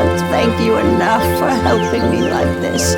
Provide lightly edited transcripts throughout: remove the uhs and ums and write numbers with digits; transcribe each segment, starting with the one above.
can't thank you enough for helping me like this.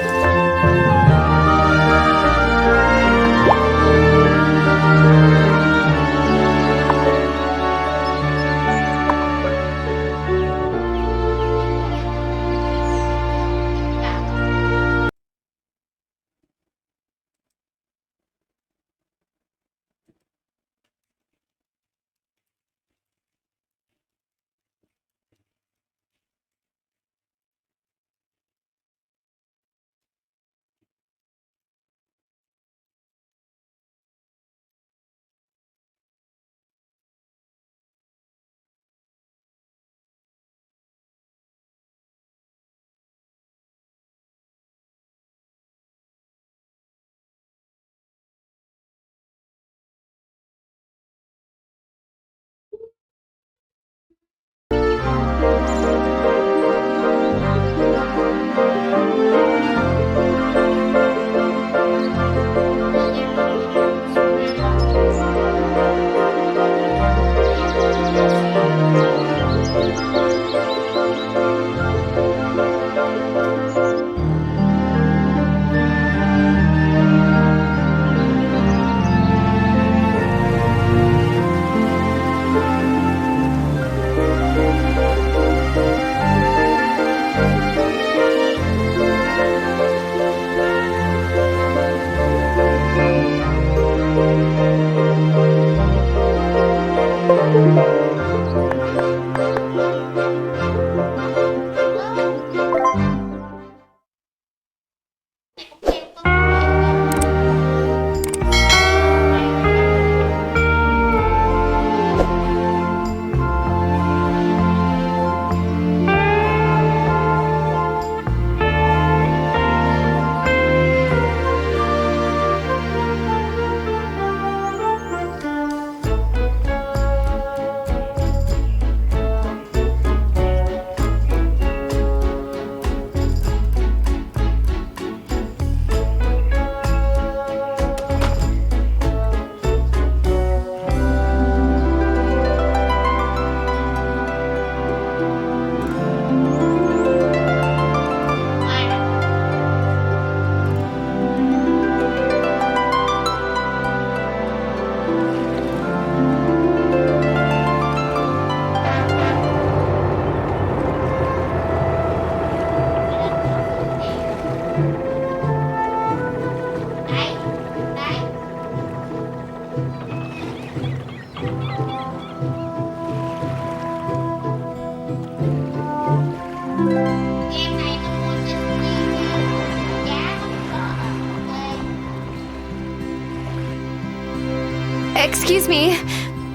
Excuse me,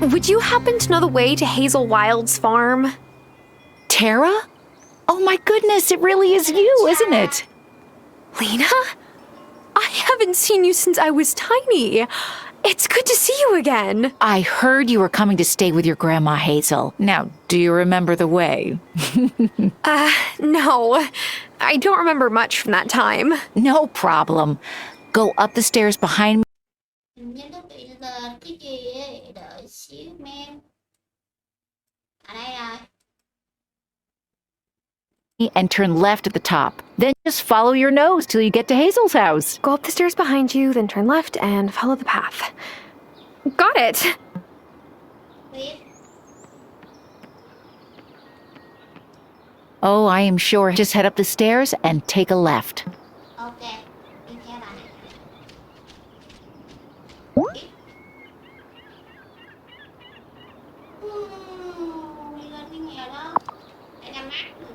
would you happen to know the way to Hazel Wylde's farm? Tara? Oh my goodness, it really is you, isn't it? Lena? I haven't seen you since I was tiny. It's good to see you again. I heard you were coming to stay with your grandma Hazel. Now, do you remember the way? No. I don't remember much from that time. No problem. Go up the stairs behind me. Hình như nó bị lệch cái gì ấy. Đợi xíu men. À đây rồi. And turn left at the top. Then just follow your nose till you get to Hazel's house. Go up the stairs behind you, then turn left and follow the path. Got it. Oh, I am sure. Just head up the stairs and take a left. Okay. Đi theo bà này. Đi lên cái nhà đó. Để ra mắt nữa.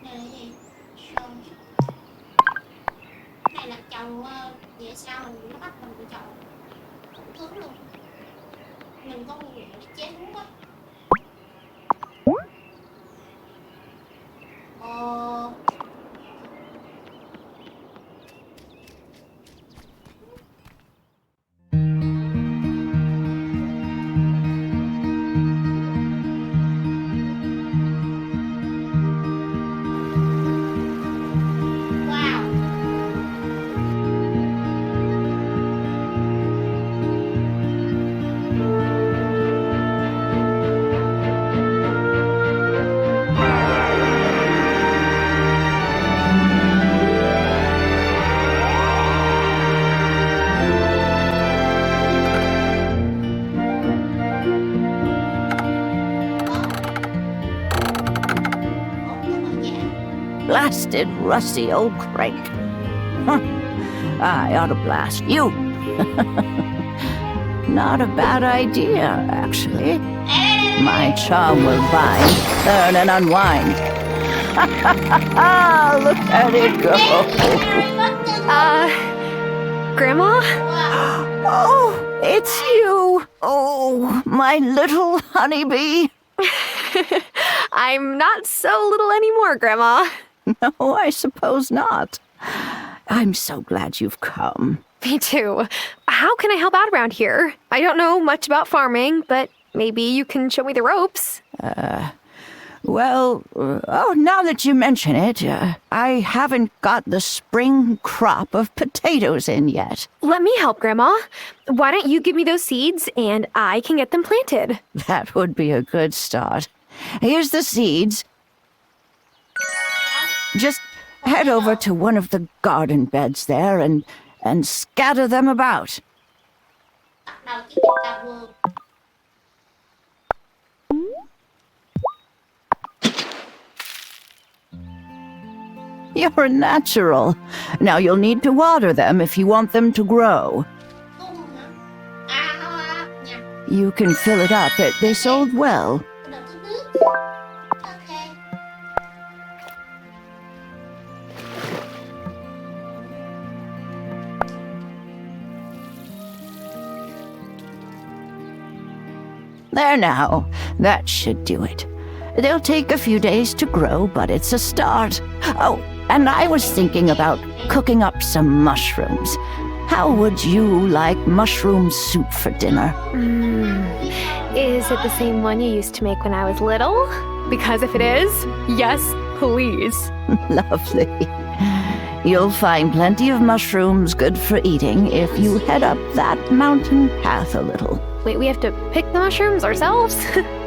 Đây là gì? Sơn. Này là trồng về sau mình nó bắt mình phải trồng đủ thứ luôn. Mình có người chế đúng á. Wow. blasted rusty old crank. Huh. I ought to blast you. Not a bad idea, actually. My charm will bind, turn, and unwind. Look at it go. Grandma? Oh, it's you. Oh, my little honeybee. I'm not so little anymore, Grandma. No, I suppose not. I'm so glad you've come. Me too. How can I help out around here? I don't know much about farming, but maybe you can show me the ropes. Well, now that you mention it, I haven't got the spring crop of potatoes in yet. Let me help, Grandma. Why don't you give me those seeds and I can get them planted? That would be a good start. Here's the seeds. Just head over to one of the garden beds there and scatter them about. Bắt đầu chỉ việc đào vườn. You're a natural. Now you'll need to water them if you want them to grow. Tung hả? À, nhầm. You can fill it up at this old well. Đừng có nước. Ok. There now, that should do it. They'll take a few days to grow, but it's a start. Oh, and I was thinking about cooking up some mushrooms. How would you like mushroom soup for dinner? Is it the same one you used to make when I was little? Because if it is, yes, please. Lovely. You'll find plenty of mushrooms good for eating if you head up that mountain path a little. Wait, we have to pick the mushrooms ourselves?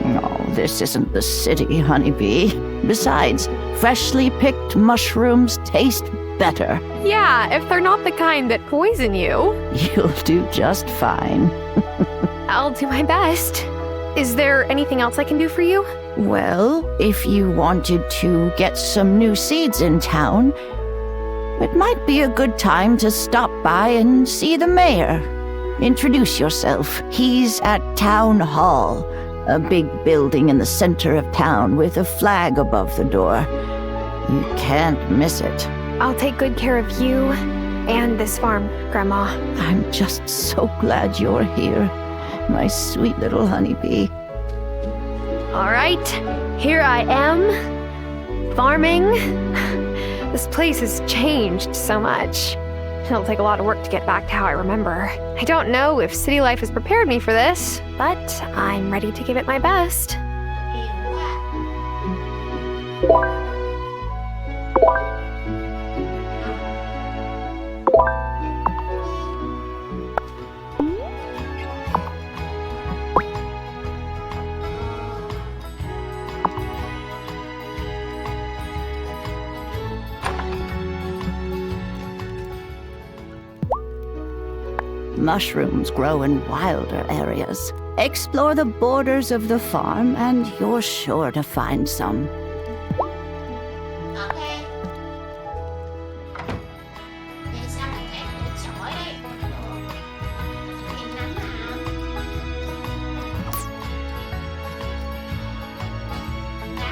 No, this isn't the city, honeybee. Besides, freshly picked mushrooms taste better. Yeah, if they're not the kind that poison you. You'll do just fine. I'll do my best. Is there anything else I can do for you? Well, if you wanted to get some new seeds in town, it might be a good time to stop by and see the mayor. Introduce yourself. He's at Town Hall, a big building in the center of town with a flag above the door. You can't miss it. I'll take good care of you and this farm, Grandma. I'm just so glad you're here, my sweet little honeybee. All right, here I am, farming. This place has changed so much. It'll take a lot of work to get back to how I remember. I don't know if city life has prepared me for this, but I'm ready to give it my best. Hiểu quá. Mushrooms grow in wilder areas. Explore the borders of the farm and you're sure to find some. Ok. Vậy sao mình chạy được sỏi đây? Em nắm hả? Đá.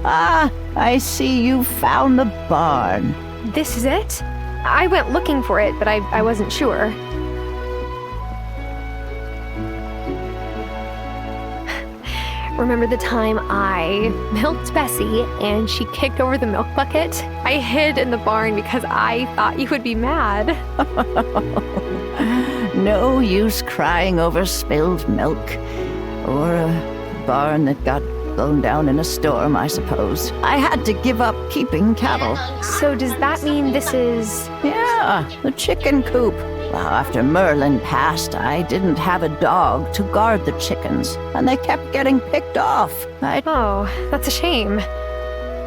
Ah, I see you found the barn. This is it? I went looking for it, but I wasn't sure. remember the time I milked Bessie and she kicked over the milk bucket? I hid in the barn because I thought you would be mad. No use crying over spilled milk. Or a barn that got blown down in a storm, I suppose. I had to give up keeping cattle. So does that mean this is... Yeah, the chicken coop. Well, after Merlin passed, I didn't have a dog to guard the chickens, and they kept getting picked off. Oh, that's a shame.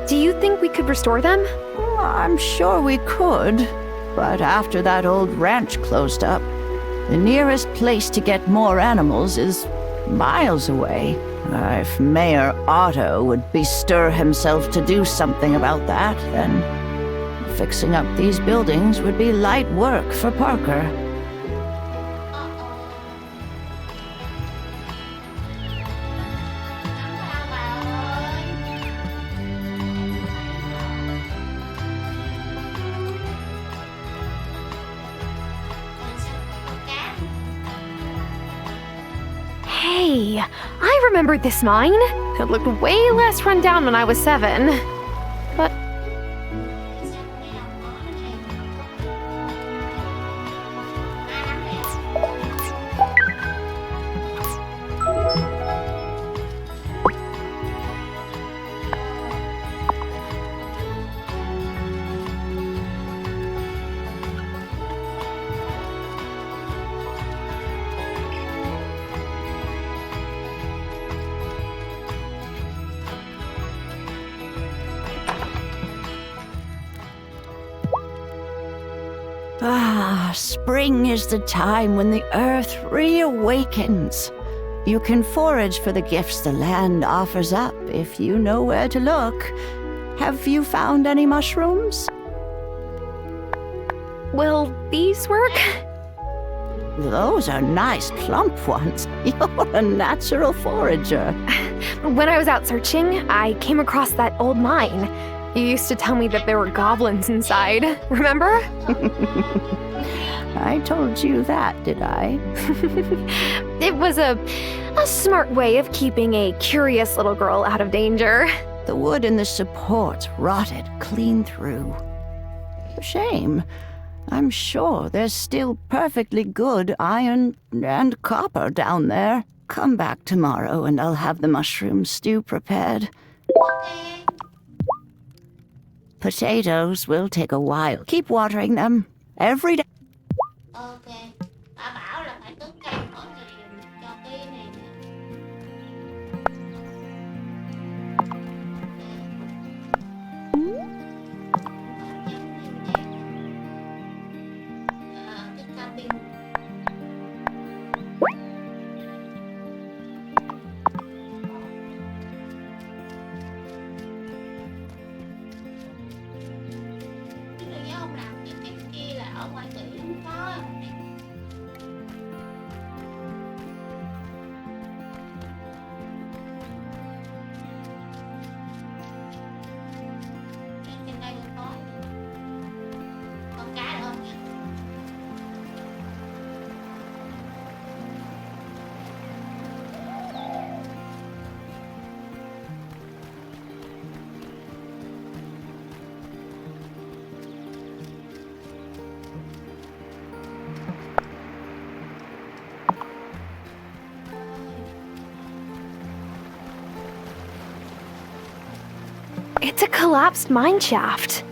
Do you think we could restore them? I'm sure we could, but after that old ranch closed up, the nearest place to get more animals is miles away. If Mayor Otto would bestir himself to do something about that, then fixing up these buildings would be light work for Parker. Hey, I remembered this mine. It looked way less run down when I was 7. But Spring is the time when the earth reawakens. You can forage for the gifts the land offers up if you know where to look. Have you found any mushrooms? will these work? Those are nice plump ones. You're a natural forager. When I was out searching, I came across that old mine. You used to tell me that there were goblins inside, remember? I told you that, did I? It was a smart way of keeping a curious little girl out of danger. The wood in the supports rotted clean through. Shame. I'm sure there's still perfectly good iron and copper down there. Come back tomorrow and I'll have the mushroom stew prepared. Potatoes will take a while. Keep watering them every day. Ok, bà bảo là phải tưới cây mỗi ngày cho cái này nè. Cái cabin. Tôi nhớ ông làm cái kia là ở ngoài Thủy không có. Trên đây cũng có. Con cá được không nhỉ? It's a collapsed mine shaft.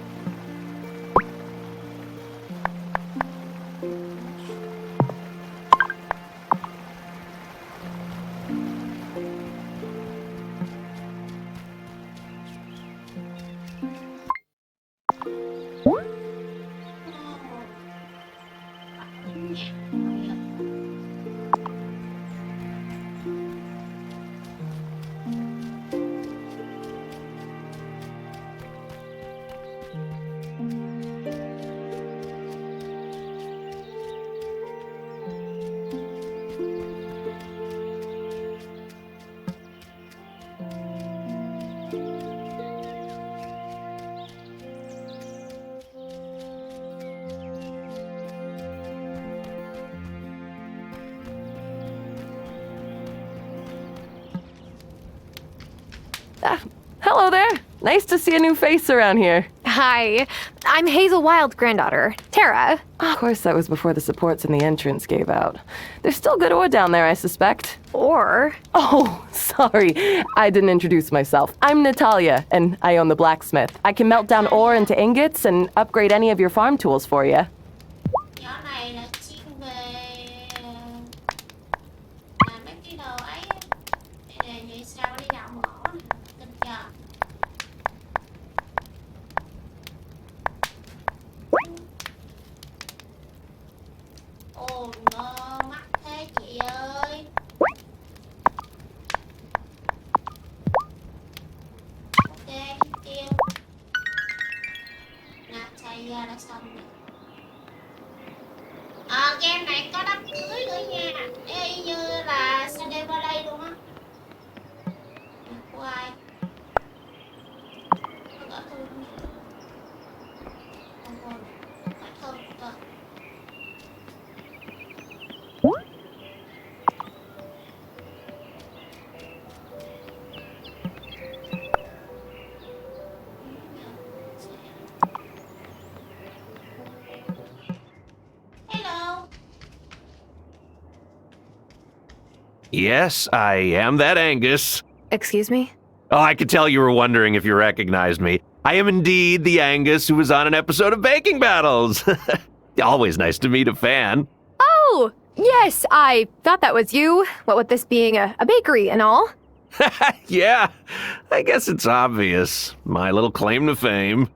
Hello there. Nice to see a new face around here. Hi, I'm Hazel Wylde's granddaughter, Tara. Of course, that was before the supports in the entrance gave out. There's still good ore down there, I suspect. Or... Oh, sorry. I didn't introduce myself. I'm Natalia, and I own the blacksmith. I can melt down ore into ingots and upgrade any of your farm tools for you. Nhỏ này là chuyên về làm mấy cái đồ ấy. Để vậy sao đi đào mỏ nè, kinh chưa? Ồ, nó mắc thế chị ơi. Ok, tiêu. Nạp xay ra đã xong rồi. Game này có đám cưới nữa nha. Y như là CD Wylde luôn á. Của ai? Có gõ thư không? Không có. Phải thơm cơ. Hello. Yes, I am that Angus. Excuse me? Oh, I could tell you were wondering if you recognized me. I am indeed the Angus who was on an episode of Baking Battles. Always nice to meet a fan. Oh, yes, I thought that was you. What with this being a bakery and all. Yeah, I guess it's obvious. My little claim to fame.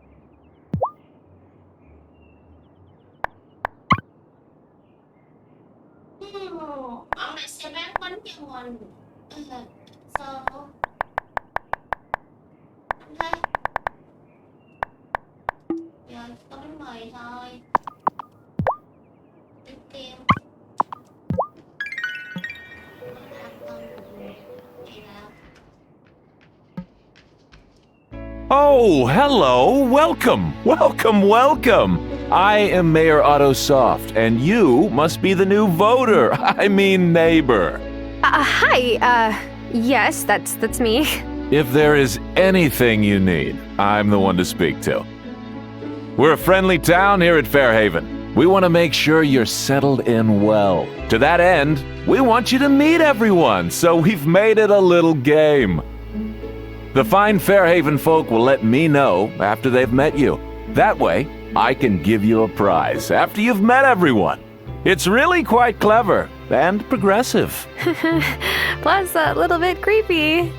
Ông này sẽ bán bánh cho mình. So... Anh thấy. Giờ có bánh mì thôi. Tiếp theo. Oh, hello. Welcome. Welcome. I am Mayor Otto Soft, and you must be the new voter. I mean neighbor. Hi, yes, that's me. If there is anything you need, I'm the one to speak to. We're a friendly town here at Fairhaven. We want to make sure you're settled in well. To that end, we want you to meet everyone, so we've made it a little game. The fine Fairhaven folk will let me know after they've met you. That way, I can give you a prize after you've met everyone. It's really quite clever and progressive. Plus a little bit creepy.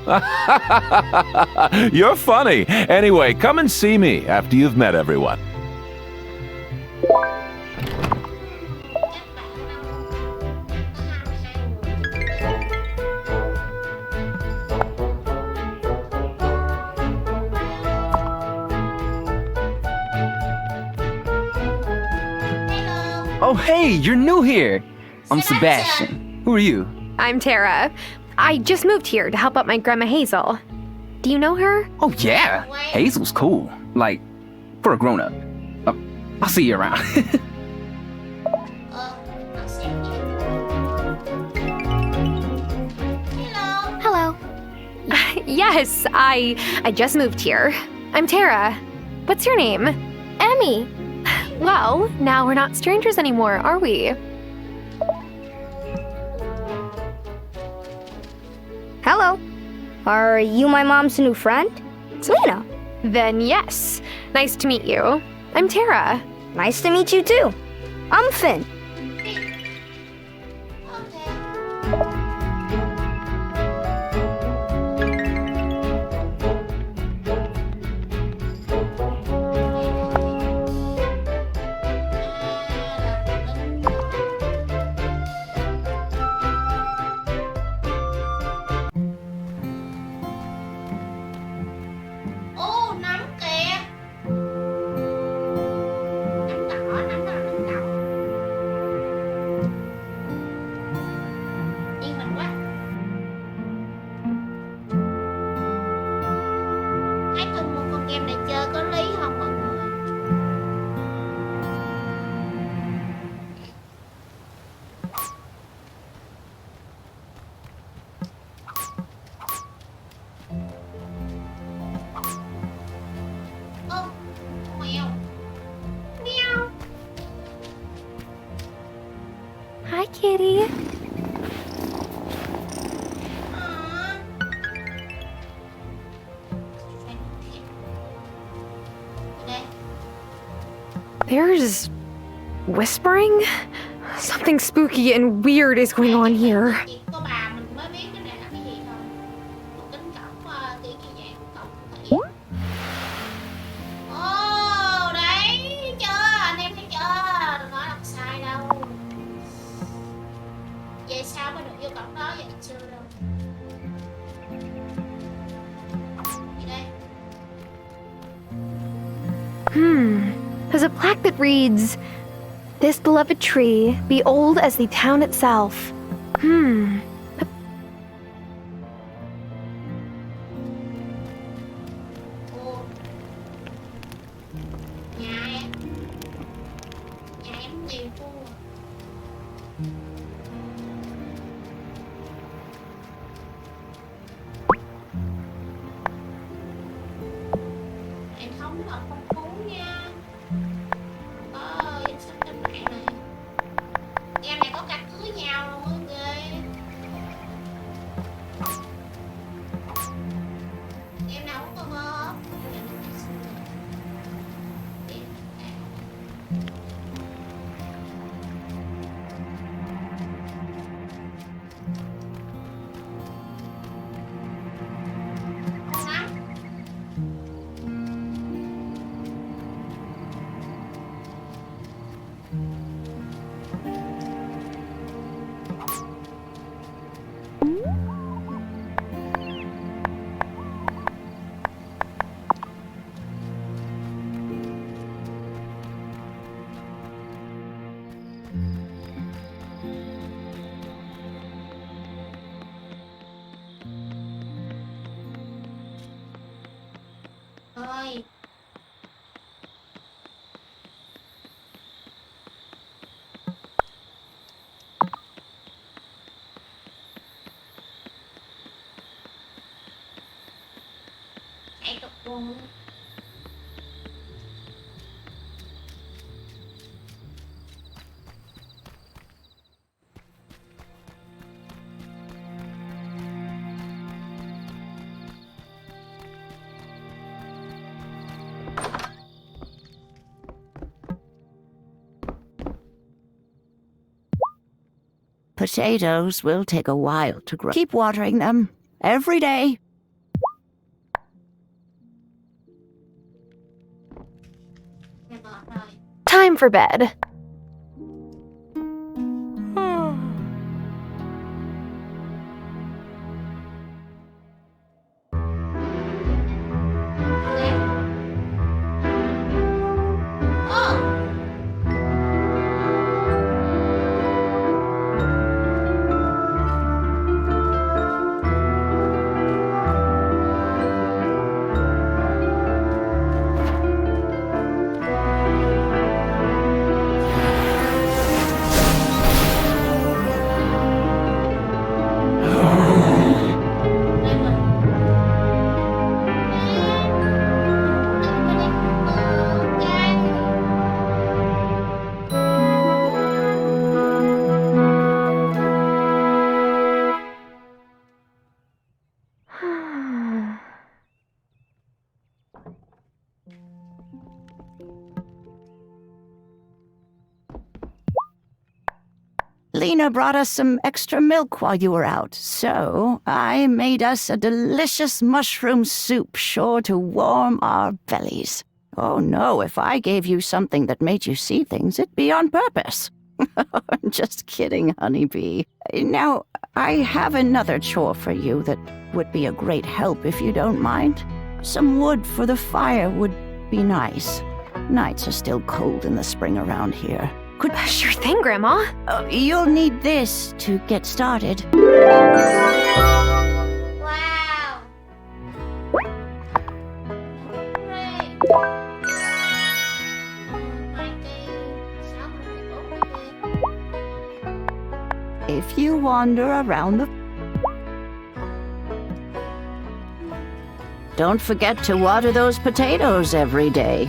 You're funny. Anyway, come and see me after you've met everyone. Oh, hey, you're new here. I'm Sebastian. Who are you? I'm Tara. I just moved here to help out my grandma Hazel. Do you know her? Oh, yeah. Hazel's cool. Like, for a grown-up. I'll see you around. Hello. Yes, I just moved here. I'm Tara. What's your name? Emmy. Well, now we're not strangers anymore, are we? Hello. Are you my mom's new friend? Selena. Then yes. Nice to meet you. I'm Tara. Nice to meet you too. I'm Finn. Ô, nấm kìa. Nấm đỏ, nấm đỏ, nấm đỏ. kitty. Đây. There's whispering? Something spooky and weird is going on here. Chỉ có bà mình mới biết cái này là cái gì thôi. Một cánh cổng tí kia dạng cổng thủy. Ồ, đấy, thấy chưa? Anh em thấy chưa? Đừng nói làm sai đâu. Vậy sao mà được vô cổng đó vậy chưa đâu. Gì đây? There's a plaque that reads, "This beloved tree, be old as the town itself." Ồ. Nhà em nhiều cô à. Em không thật phong phú nha. Có danh sách trên mạng này. Game này có cả cưới nhau luôn á, ghê. Game nào cũng có mơ. Ngon lắm. Ơi. Chạy cực luôn. Potatoes will take a while to grow. Keep watering them every day. Nghe bọt rồi. Time for bed. Lena brought us some extra milk while you were out, so I made us a delicious mushroom soup sure to warm our bellies. Oh no, if I gave you something that made you see things, it'd be on purpose. I'm just kidding, honeybee. Now, I have another chore for you that would be a great help if you don't mind. Some wood for the fire would be nice. Nights are still cold in the spring around here. Sure thing, Grandma. You'll need this to get started. Wow. If you wander around the... Don't forget to water those potatoes every day.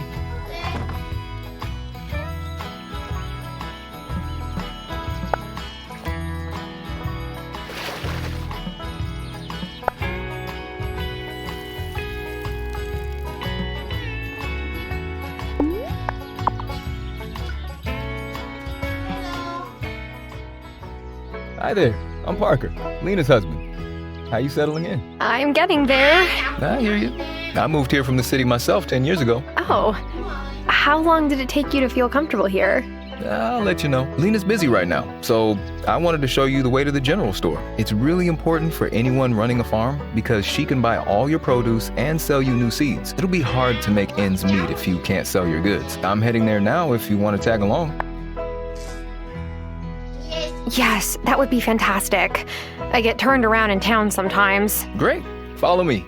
Hi there. I'm Parker, Lena's husband. How you settling in? I'm getting there. I hear you. I moved here from the city myself 10 years ago. Oh. How long did it take you to feel comfortable here? I'll let you know. Lena's busy right now, so I wanted to show you the way to the general store. It's really important for anyone running a farm because she can buy all your produce and sell you new seeds. It'll be hard to make ends meet if you can't sell your goods. I'm heading there now if you want to tag along. Yes, that would be fantastic. I get turned around in town sometimes. Great. Follow me.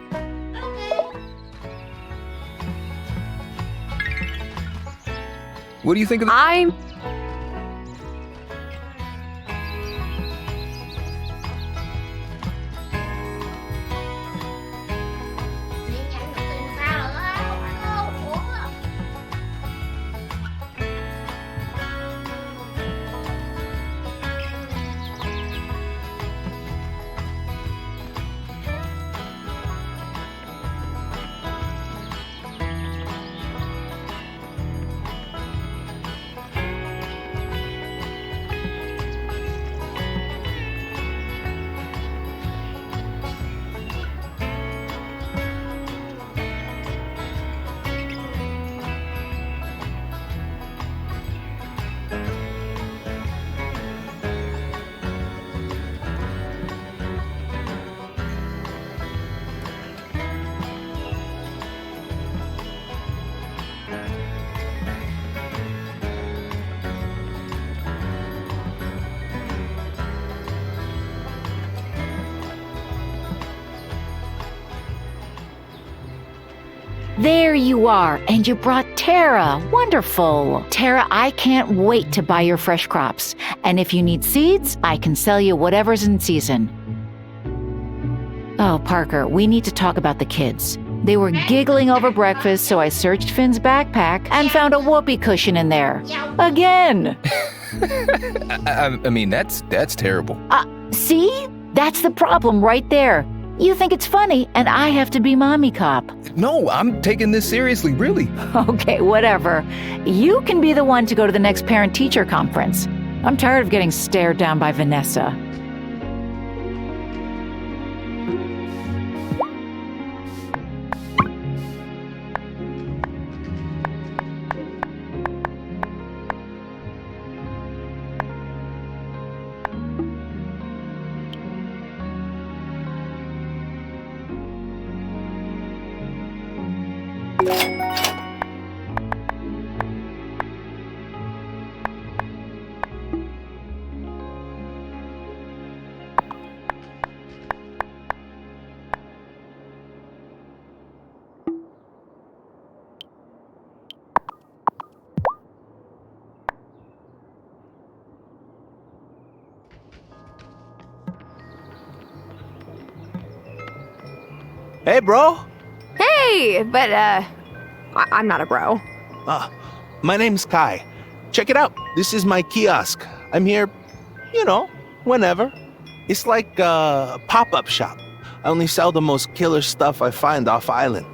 What do you think of I'm... There you are, and you brought Tara. Wonderful. Tara, I can't wait to buy your fresh crops. And if you need seeds, I can sell you whatever's in season. Oh, Parker, we need to talk about the kids. They were giggling over breakfast, so I searched Finn's backpack and found a whoopee cushion in there. Again. I mean, that's terrible. See? That's the problem right there. You think it's funny, and I have to be mommy cop. No, I'm taking this seriously, really. Okay, whatever. You can be the one to go to the next parent-teacher conference. I'm tired of getting stared down by Vanessa. Hey, bro. Hey, but, I'm not a bro. My name's Kai. Check it out. This is my kiosk. I'm here, whenever. It's like a pop-up shop. I only sell the most killer stuff I find off island.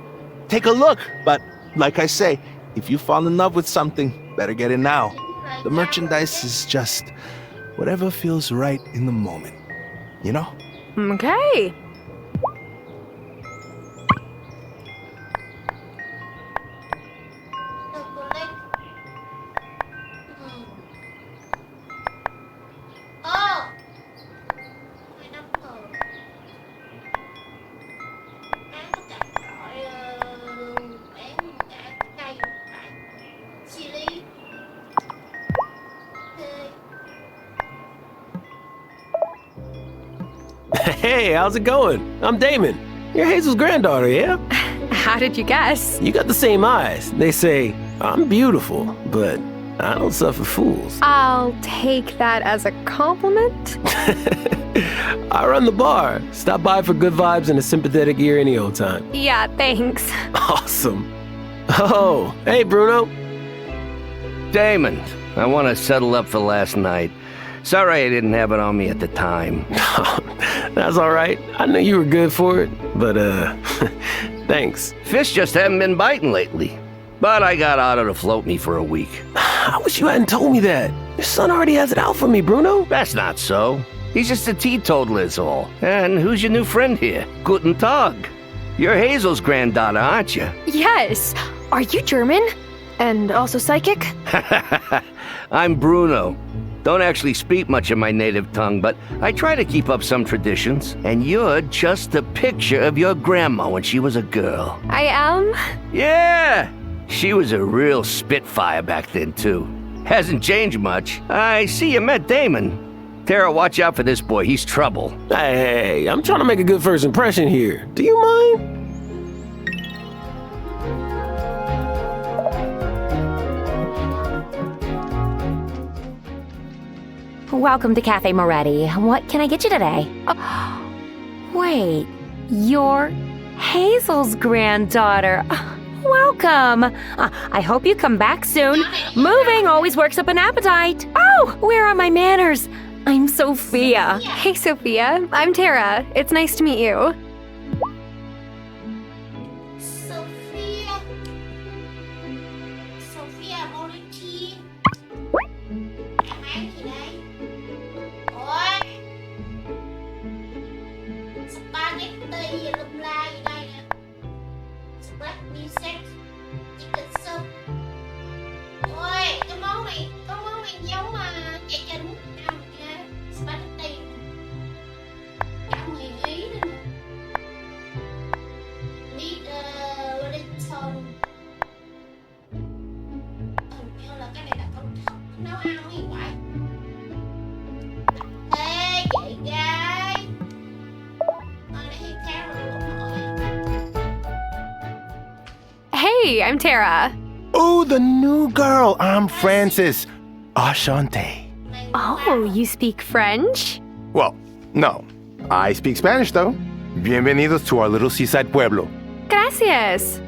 Take a look, but like I say, if you fall in love with something, better get it now. The merchandise is just whatever feels right in the moment, Okay. Hey, how's it going? I'm Damon. You're Hazel's granddaughter, yeah? How did you guess? You got the same eyes. They say, I'm beautiful, but I don't suffer fools. I'll take that as a compliment. I run the bar. Stop by for good vibes and a sympathetic ear any old time. Yeah, thanks. Awesome. Oh, hey, Bruno. Damon, I want to settle up for last night. Sorry I didn't have it on me at the time. That's all right. I knew you were good for it, but, thanks. Fish just haven't been biting lately. But I got Otto to float me for a week. I wish you hadn't told me that. Your son already has it out for me, Bruno. That's not so. He's just a teetotaler is all. And who's your new friend here? Guten Tag. You're Hazel's granddaughter, aren't you? Yes. Are you German? And also psychic? I'm Bruno. Don't actually speak much of my native tongue, but I try to keep up some traditions. And you're just a picture of your grandma when she was a girl. I am? Yeah! She was a real spitfire back then, too. Hasn't changed much. I see you met Damon. Tara, watch out for this boy. He's trouble. Hey, I'm trying to make a good first impression here. Do you mind? Welcome to Cafe Moretti. What can I get you today? Wait, you're Hazel's granddaughter. Welcome. I hope you come back soon. Moving always works up an appetite. Oh, where are my manners? I'm Sophia. Hey, Sophia. I'm Tara. It's nice to meet you. Sophia. Sophia Moretti. Ăn ăn gì đây? Ôi. Spaghetti lum la gì đây nè. Spaghetti set. Chicken soup. Ôi, cái món này giống chè trứng. Spaghetti. Cả 10 ý nữa nè. Wellington. Hình như là cái này là công thức nấu ăn gì vậy? Ê, chị gái. Ở đây camera của mọi. Hey, I'm Tara. Oh, the new girl. I'm Francis. Ashante. Oh, you speak French? Well, no. I speak Spanish, though. Bienvenidos to our little seaside pueblo. Gracias.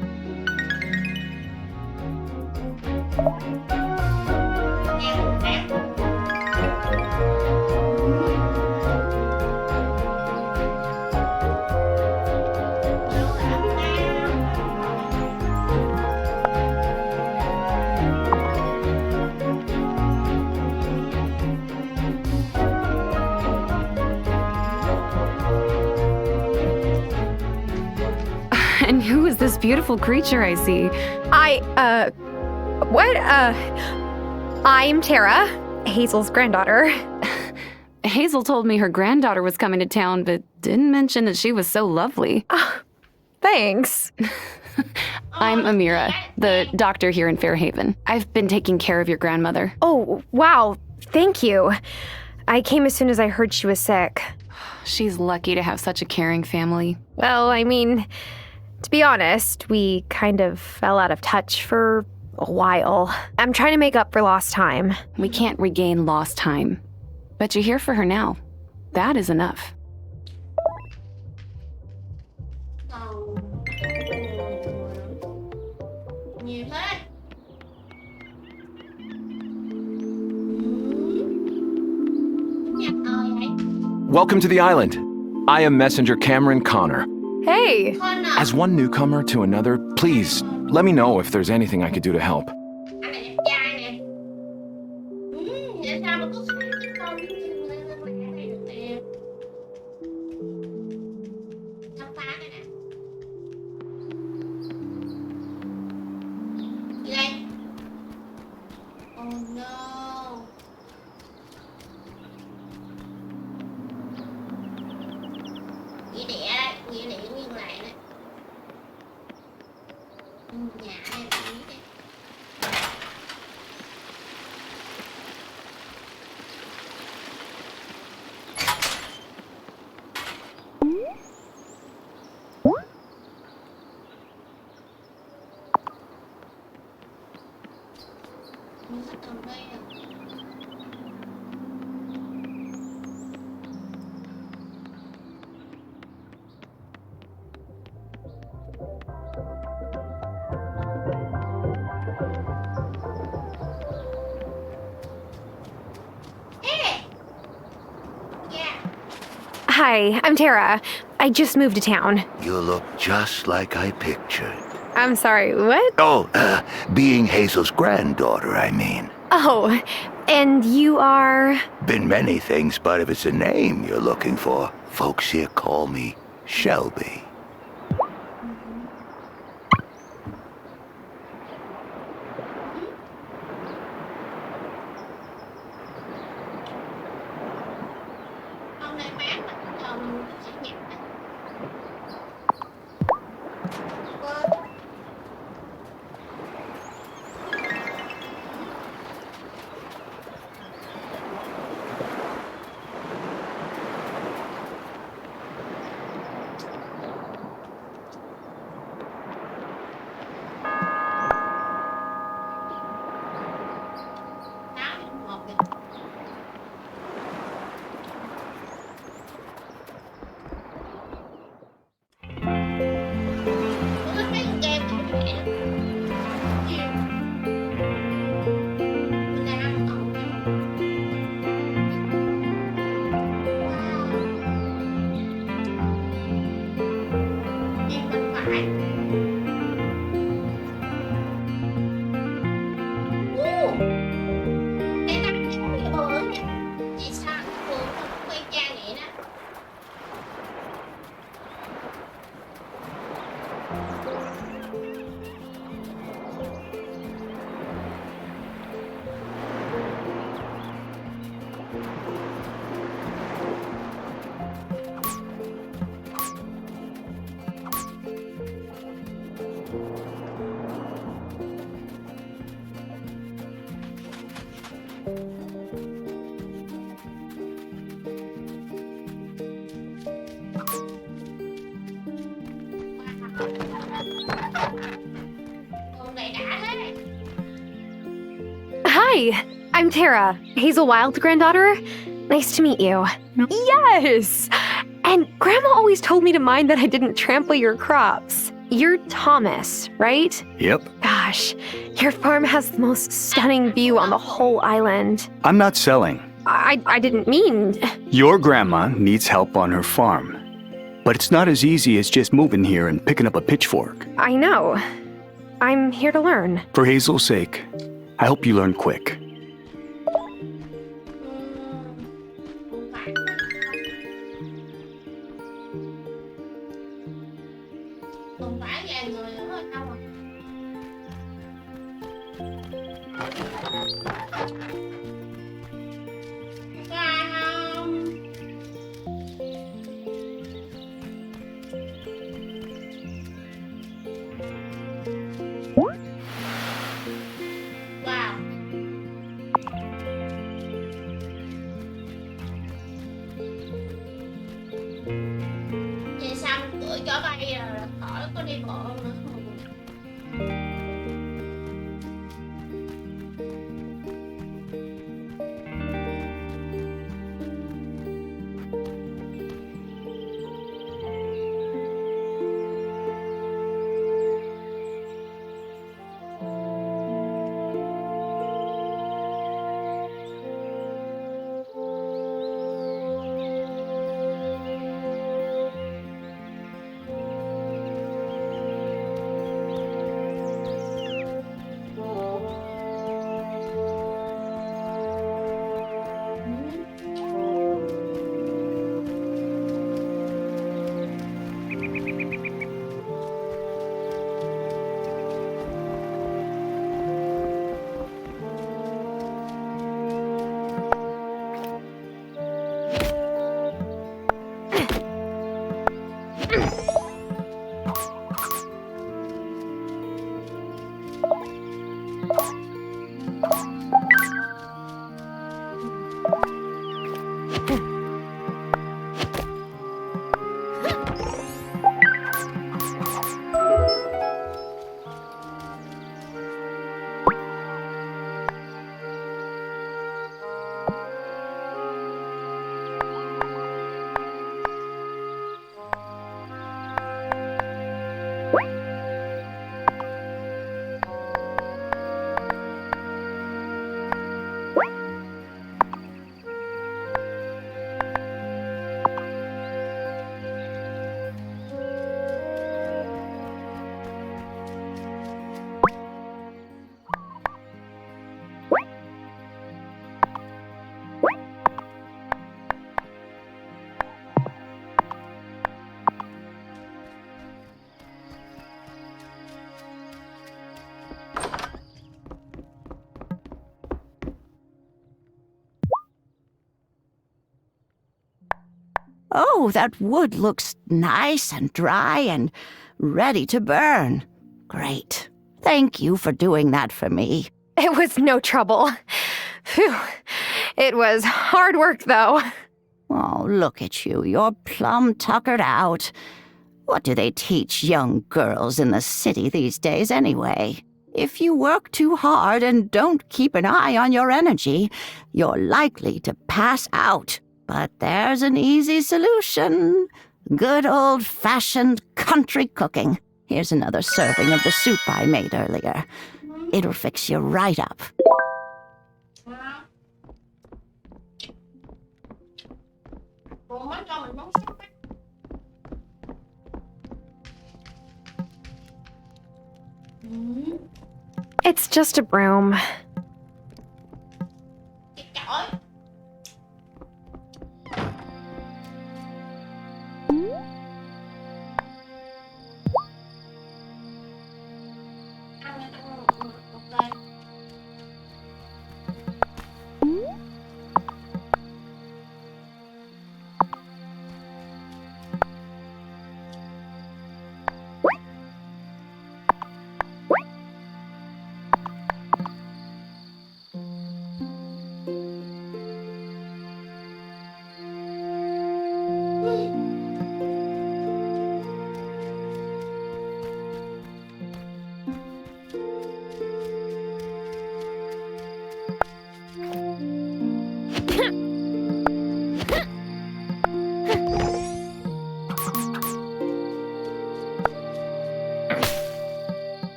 And who is this beautiful creature I see? I'm Tara, Hazel's granddaughter. Hazel told me her granddaughter was coming to town, but didn't mention that she was so lovely. Thanks. I'm Amira, the doctor here in Fairhaven. I've been taking care of your grandmother. Oh, wow. Thank you. I came as soon as I heard she was sick. She's lucky to have such a caring family. Well, I mean, to be honest, we kind of fell out of touch for a while. I'm trying to make up for lost time. We can't regain lost time. But you're here for her now. That is enough. Welcome to the island. I am Messenger Cameron Connor. Hey! As one newcomer to another, please let me know if there's anything I could do to help. Hi, I'm Tara. I just moved to town. You look just like I pictured. I'm sorry, what? Oh, being Hazel's granddaughter, I mean. Oh, and you are? Been many things, but if it's a name you're looking for, folks here call me Shelby. Hôm nay mát mà mình sẽ nhặt đấy. Hi, I'm Tara, Hazel Wylde's granddaughter. Nice to meet you. Yes! And Grandma always told me to mind that I didn't trample your crops. You're Thomas, right? Yep. Gosh, your farm has the most stunning view on the whole island. I'm not selling. I didn't mean... Your grandma needs help on her farm. But it's not as easy as just moving here and picking up a pitchfork. I know. I'm here to learn. For Hazel's sake, I hope you learn quick. Không phải vài người nữa thôi đâu à. Có ai không? Wow. Vậy xong gửi cho bay rồi khỏi có đi bộ nữa. Oh, that wood looks nice and dry and ready to burn. Great. Thank you for doing that for me. It was no trouble. Phew. It was hard work, though. Oh, look at you. You're plumb tuckered out. What do they teach young girls in the city these days, anyway? If you work too hard and don't keep an eye on your energy, you're likely to pass out. But there's an easy solution. Good old-fashioned country cooking. Here's another serving of the soup I made earlier. It'll fix you right up. It's just a broom.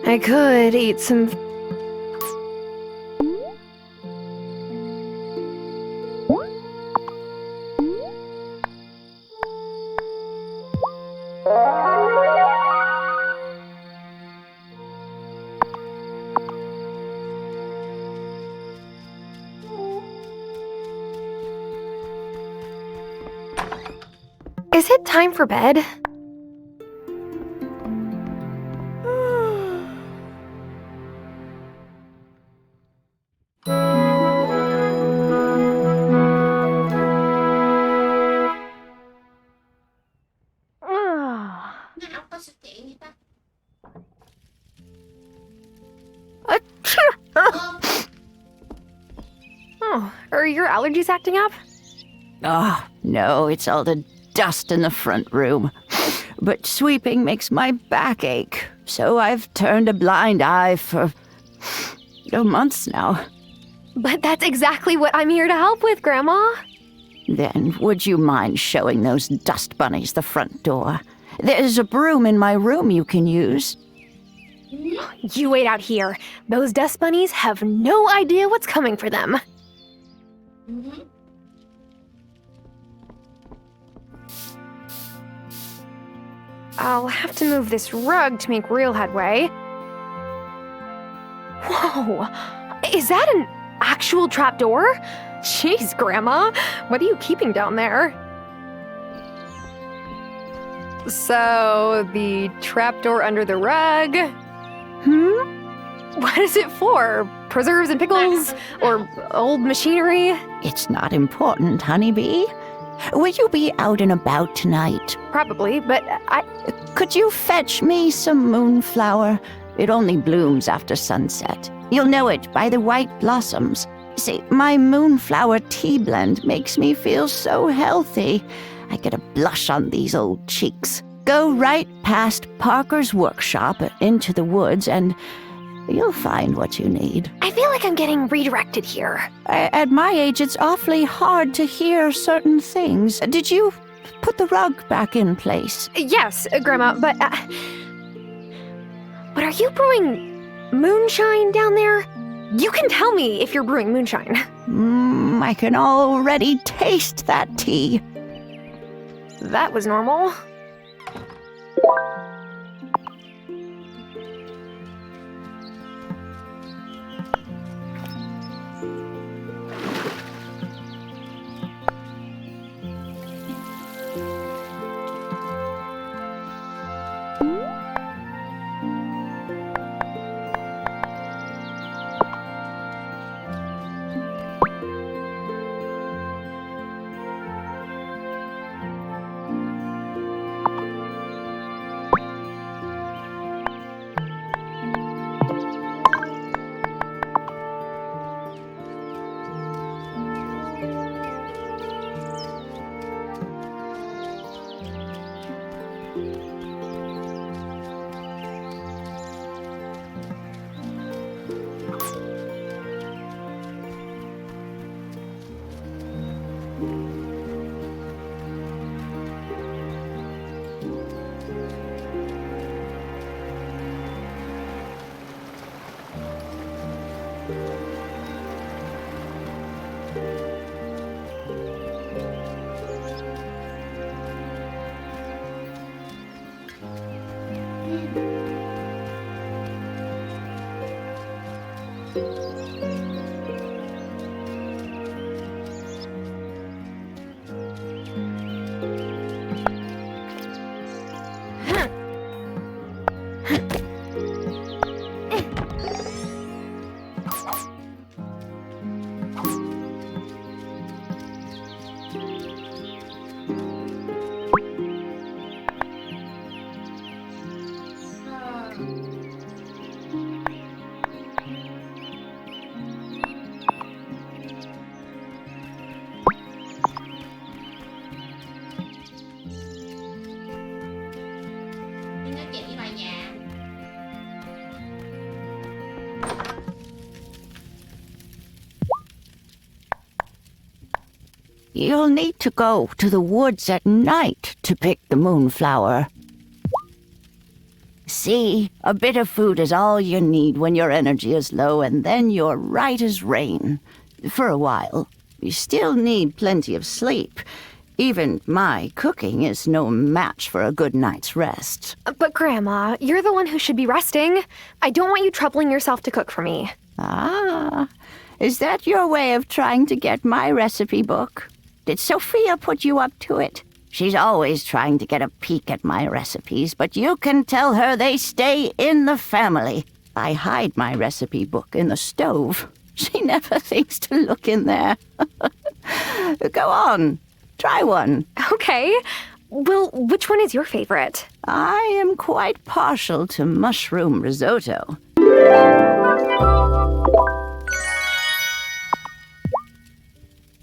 I could eat some... Is it time for bed? Oh, are your allergies acting up? Oh, no, it's all the dust in the front room. But sweeping makes my back ache, so I've turned a blind eye for months now. But that's exactly what I'm here to help with, Grandma. Then would you mind showing those dust bunnies the front door? There's a broom in my room you can use. You wait out here. Those dust bunnies have no idea what's coming for them. I'll have to move this rug to make real headway. Whoa! Is that an actual trapdoor? Jeez, Grandma, what are you keeping down there? So, the trapdoor under the rug? What is it for? Preserves and pickles? Or old machinery? It's not important, honeybee. Will you be out and about tonight? Probably, but Could you fetch me some moonflower? It only blooms after sunset. You'll know it by the white blossoms. See, my moonflower tea blend makes me feel so healthy. I get a blush on these old cheeks. Go right past Parker's workshop into the woods and you'll find what you need. I feel like I'm getting redirected here. At my age, it's awfully hard to hear certain things. Did you put the rug back in place? Yes, Grandma, but are you brewing moonshine down there? You can tell me if you're brewing moonshine. I can already taste that tea. That was normal. You'll need to go to the woods at night to pick the moonflower. See, a bit of food is all you need when your energy is low, and then you're right as rain. For a while. You still need plenty of sleep. Even my cooking is no match for a good night's rest. But Grandma, you're the one who should be resting. I don't want you troubling yourself to cook for me. Ah, is that your way of trying to get my recipe book? Did Sophia put you up to it? She's always trying to get a peek at my recipes, but you can tell her they stay in the family. I hide my recipe book in the stove. She never thinks to look in there. Go on, try one. Okay. Well, which one is your favorite? I am quite partial to mushroom risotto.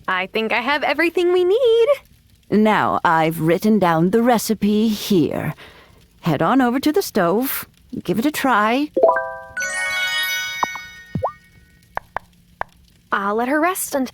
I think I have everything we need. Now, I've written down the recipe here. Head on over to the stove. Give it a try. I'll let her rest and...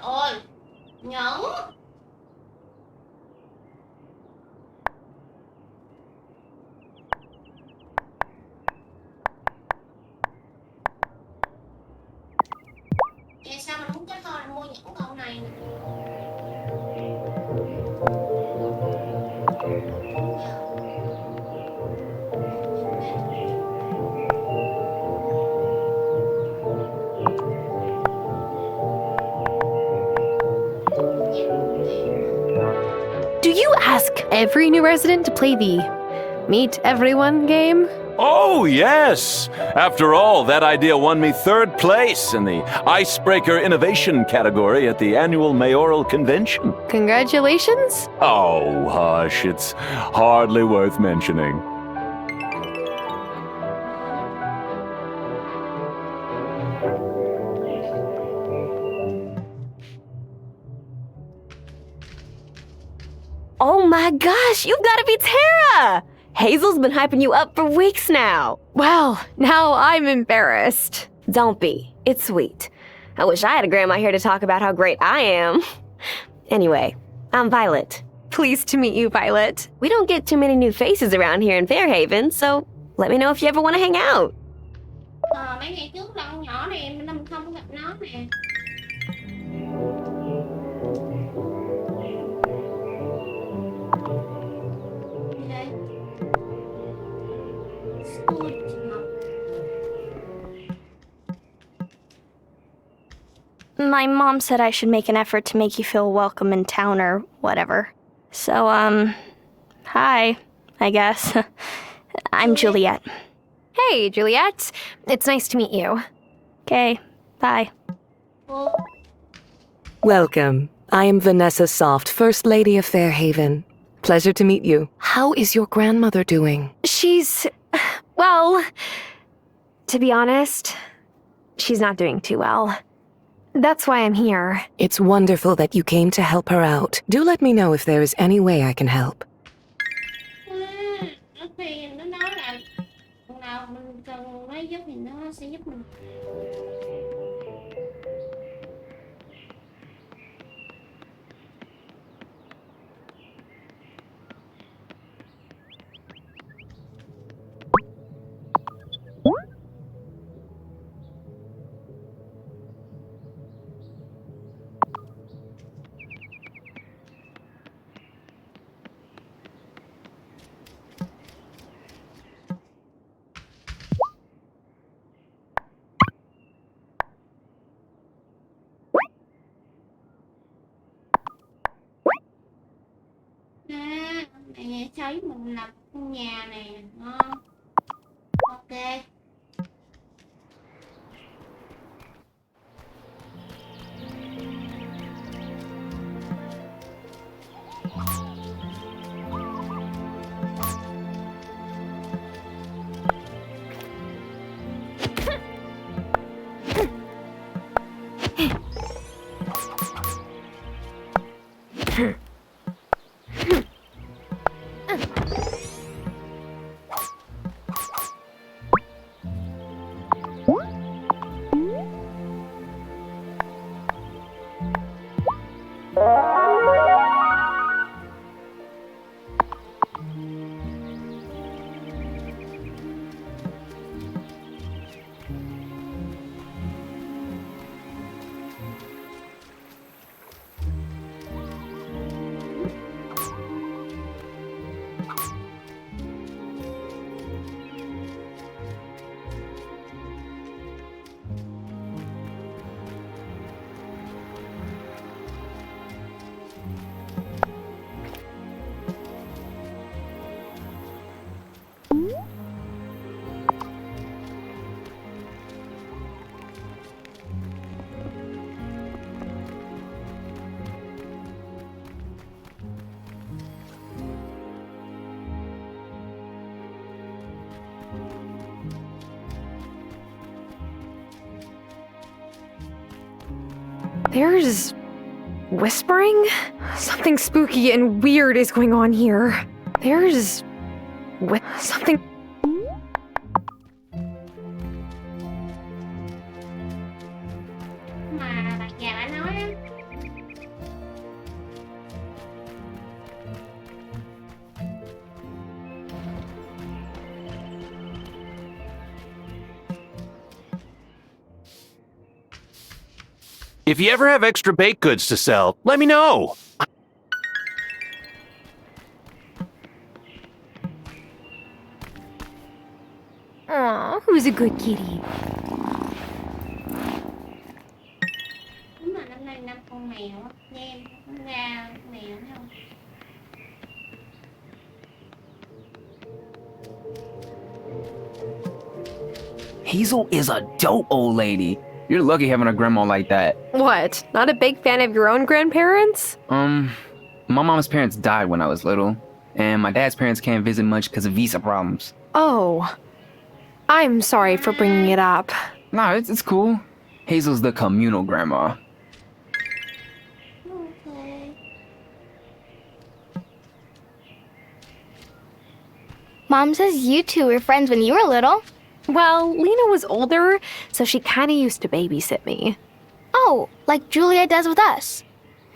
Ôi, Nhẫn. Vậy sao mình không có thôi mua những con này nè. Do you ask every new resident to play the Meet Everyone game? Oh, yes! After all, that idea won me 3rd place in the Icebreaker Innovation category at the annual mayoral convention. Congratulations? Oh, hush, it's hardly worth mentioning. Oh my gosh, you've got to be Tara! Hazel's been hyping you up for weeks now. Well, now I'm embarrassed. Don't be. It's sweet. I wish I had a grandma here to talk about how great I am. Anyway, I'm Violet. Pleased to meet you, Violet. We don't get too many new faces around here in Fairhaven, so let me know if you ever want to hang out. Mấy ngày trước con nhỏ này mình không gặp nó nè. My mom said I should make an effort to make you feel welcome in town or whatever. So, hi, I guess. I'm Juliet. Hey, Juliet. It's nice to meet you. Okay, bye. Welcome. I am Vanessa Soft, First Lady of Fairhaven. Pleasure to meet you. How is your grandmother doing? She's... well... to be honest, she's not doing too well. That's why I'm here. It's wonderful that you came to help her out. Do let me know if there is any way I can help. Thì nó nói là nào mình cần nó giúp thì nó sẽ giúp mình. Mẹ cho giúp mình lập căn nhà nè. Ok. There's whispering? Something spooky and weird is going on here. There's something... Mà bà già bà nói á. If you ever have extra baked goods to sell, let me know. Aw, who's a good kitty? Đúng là năm nay 5 con mèo á. Nghe con ra mèo thấy không? Hazel is a dope old lady. You're lucky having a grandma like that. What? Not a big fan of your own grandparents? My mom's parents died when I was little, and my dad's parents can't visit much because of visa problems. Oh. I'm sorry for bringing it up. Nah, it's cool. Hazel's the communal grandma. Mom says you two were friends when you were little. Well, Lena was older, so she kinda used to babysit me. Oh, like Julia does with us.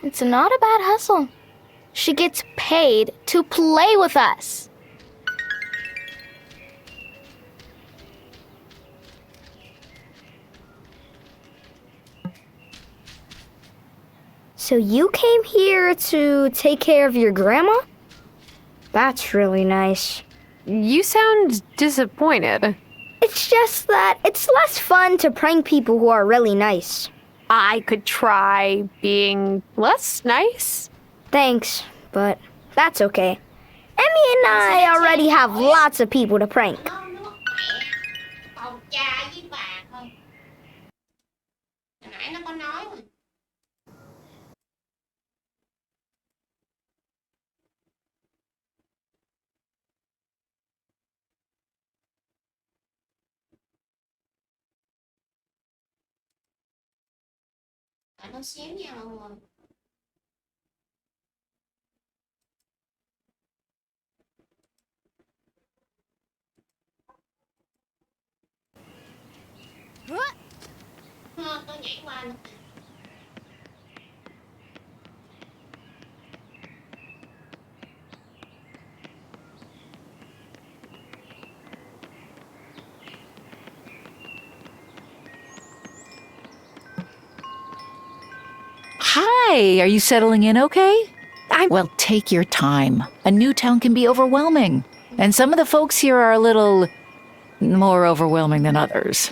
It's not a bad hustle. She gets paid to play with us. So you came here to take care of your grandma? That's really nice. You sound disappointed. It's just that it's less fun to prank people who are really nice. I could try being less nice. Thanks, but that's okay. Emmy and I already have lots of people to prank. Phòng cha với bà thôi. Hồi nãy nó có nói mà. Nó xéo nhau rồi. Tôi nhảy qua nữa. Hi, are you settling in okay? Well, take your time. A new town can be overwhelming, and some of the folks here are a little more overwhelming than others.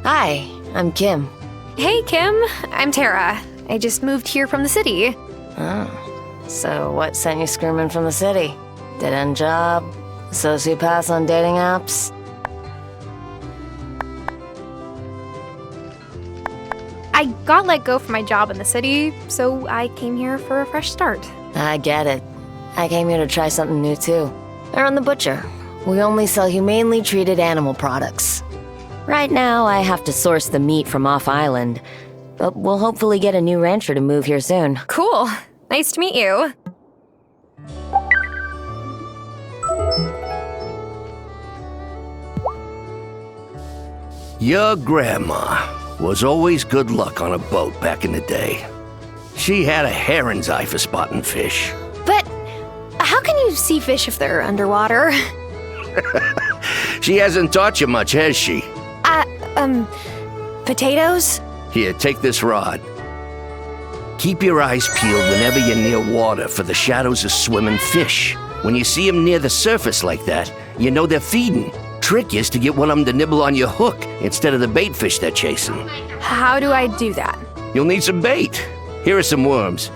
Hi, I'm Kim. Hey, Kim. I'm Tara. I just moved here from the city. Oh, so what sent you screaming from the city? Dead-end job? Sociopaths on dating apps? I got let go from my job in the city, so I came here for a fresh start. I get it. I came here to try something new too. I run the butcher. We only sell humanely treated animal products. Right now, I have to source the meat from off-island, but we'll hopefully get a new rancher to move here soon. Cool. Nice to meet you. Your grandma was always good luck on a boat back in the day. She had a heron's eye for spotting fish. But how can you see fish if they're underwater? She hasn't taught you much, has she? Potatoes? Here, take this rod. Keep your eyes peeled whenever you're near water for the shadows of swimming fish. When you see them near the surface like that, you know they're feeding. Trick is to get one of them to nibble on your hook instead of the bait fish they're chasing. How do I do that? You'll need some bait. Here are some worms.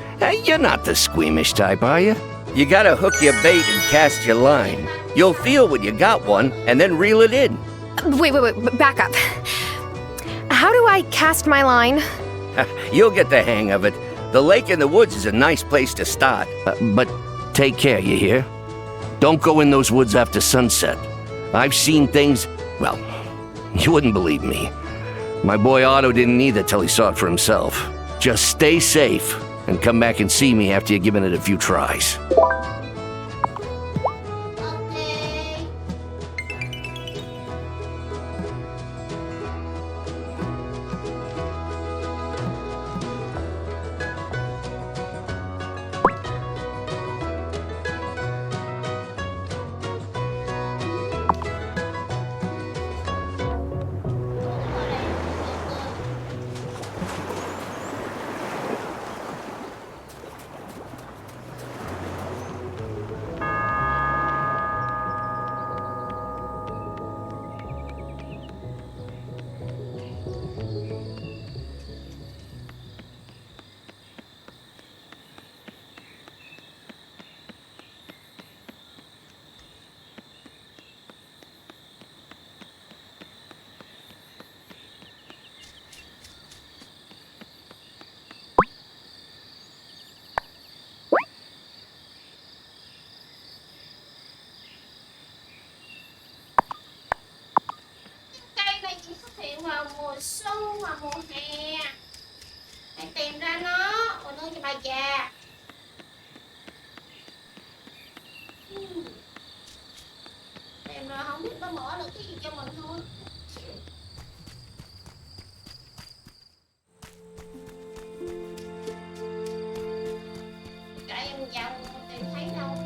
You're not the squeamish type, are you? You gotta hook your bait and cast your line. You'll feel when you got one, and then reel it in. Wait, back up. How do I cast my line? You'll get the hang of it. The lake in the woods is a nice place to start. But take care, you hear? Don't go in those woods after sunset. I've seen things, well, you wouldn't believe me. My boy Otto didn't either till he saw it for himself. Just stay safe and come back and see me after you've given it a few tries. hiện vào mùa xuân và mùa hè. Hãy tìm ra nó và nuôi cho bà già. Tìm rồi không biết nó mở được cái gì cho mình thôi. Chạy em vòng mà tìm thấy đâu.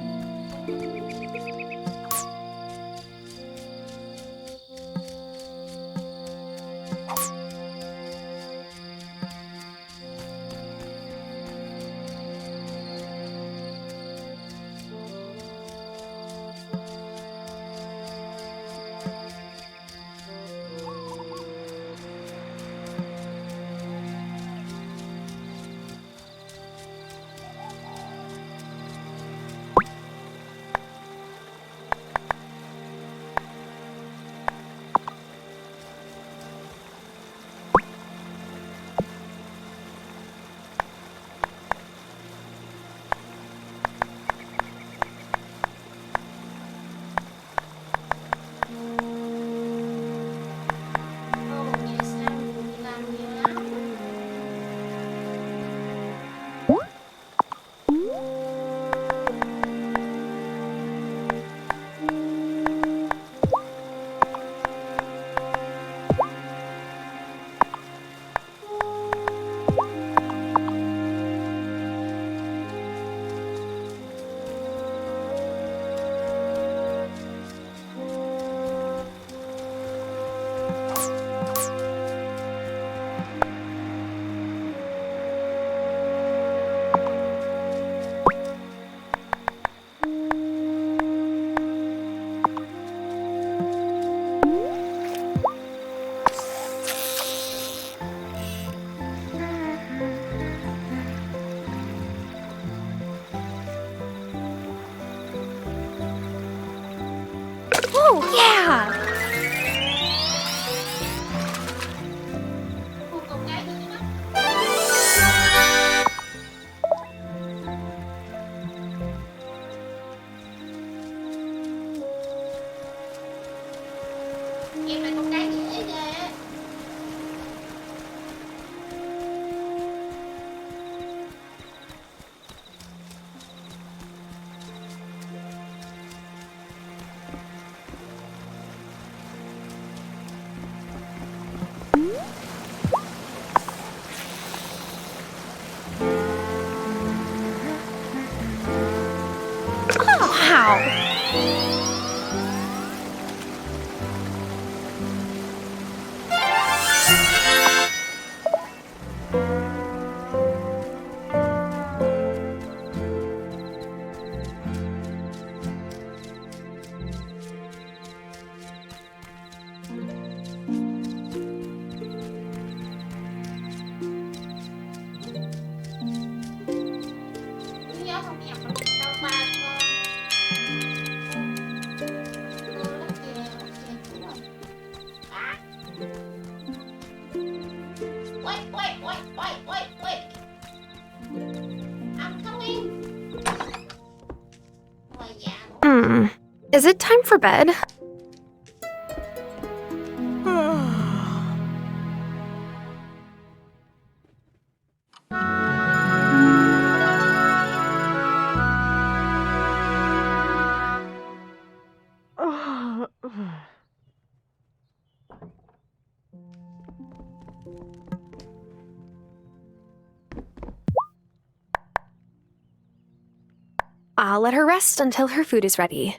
Oh, yeah! Em là con cái dễ ghê. Wow! Lý do không nhập được đâu ba con. Lắc kìa, đúng rồi. À. Wait. I'm coming. Ôi dạ. Is it time for bed? I'll let her rest until her food is ready.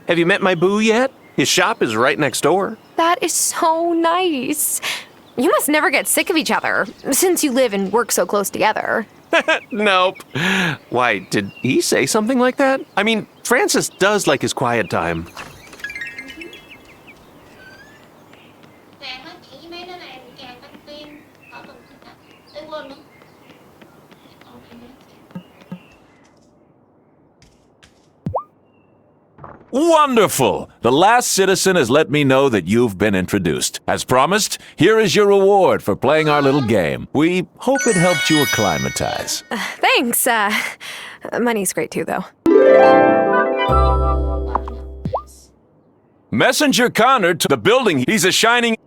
Have you met my boo yet? His shop is right next door. That is so nice. You must never get sick of each other, since you live and work so close together. Nope. Why, did he say something like that? I mean, Francis does like his quiet time. Wonderful! The last citizen has let me know that you've been introduced. As promised, here is your reward for playing our little game. We hope it helped you acclimatize. Thanks. Money's great too, though. Messenger Connor to the building. He's a shining...